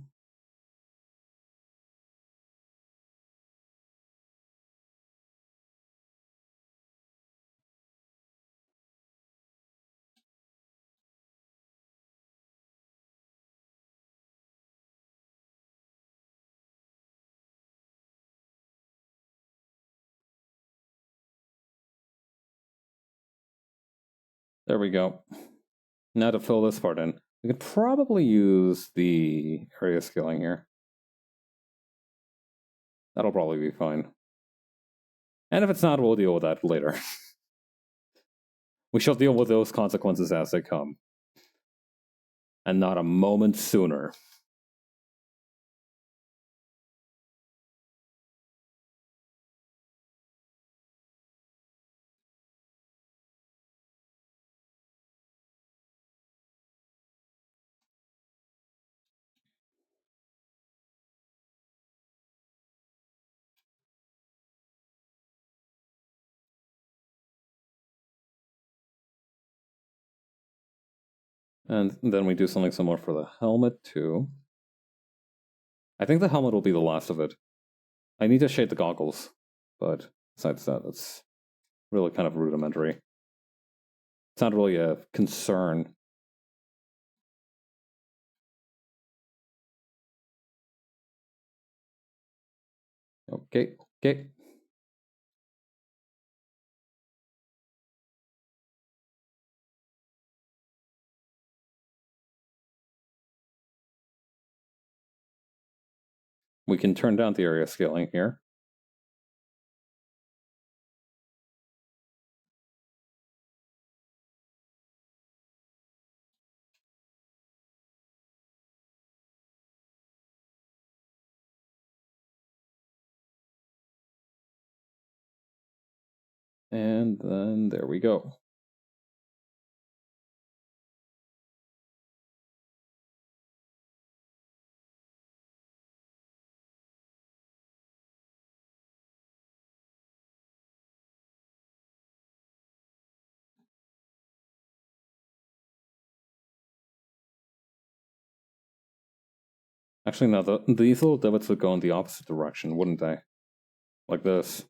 There we go. Now to fill this part in, we could probably use the area scaling here. That'll probably be fine. And if it's not, we'll deal with that later. We shall deal with those consequences as they come. And not a moment sooner. And then we do something similar for the helmet too. I think the helmet will be the last of it. I need to shade the goggles, but besides that, that's really kind of rudimentary. It's not really a concern. Okay, okay. We can turn down the area scaling here. And then there we go. Actually, no, these little divots would go in the opposite direction, wouldn't they? Like this.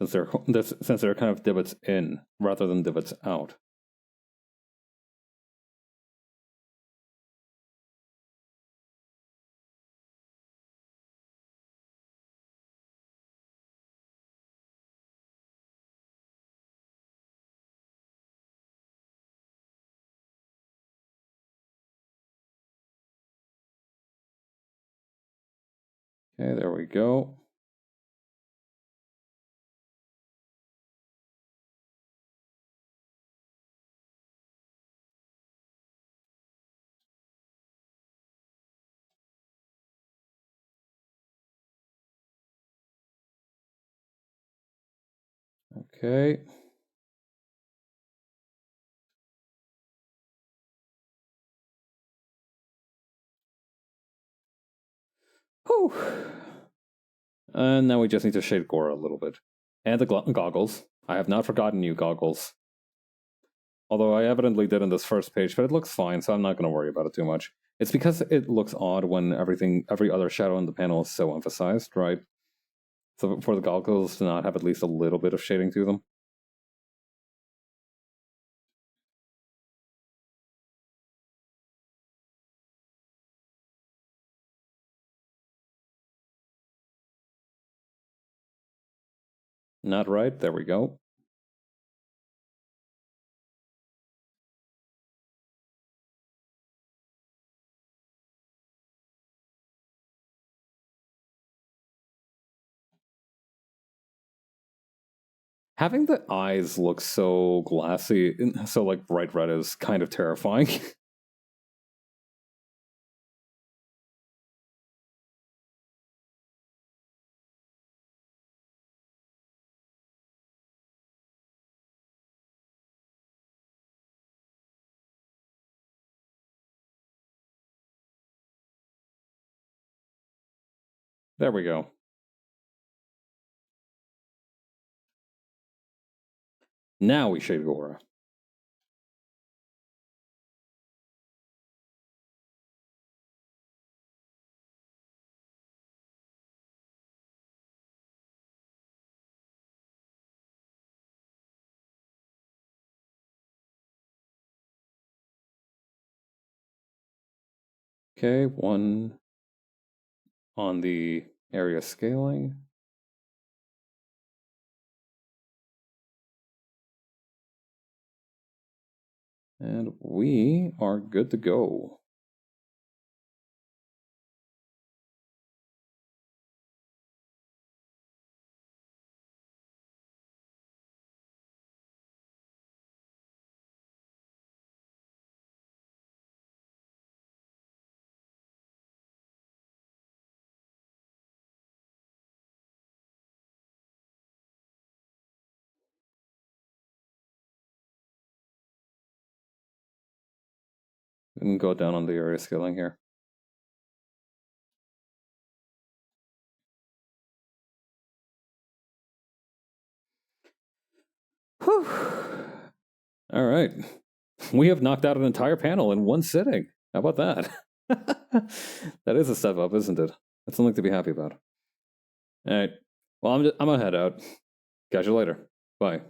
Since they're kind of divots in rather than divots out. Okay, there we go. Okay. Whew. And now we just need to shade Gora a little bit. And the goggles. I have not forgotten you, goggles. Although I evidently did in this first page, but it looks fine, so I'm not going to worry about it too much. It's because it looks odd when every other shadow in the panel is so emphasized, right? So for the goggles to not have at least a little bit of shading to them. Not right. There we go. Having the eyes look so glassy, so like bright red, is kind of terrifying. There we go. Now we shade aura. Okay, one on the area scaling. And we are good to go. We can go down on the area scaling here. Whew. All right. We have knocked out an entire panel in one sitting. How about that? That is a step up, isn't it? That's something to be happy about. All right. Well, I'm gonna head out. Catch you later. Bye.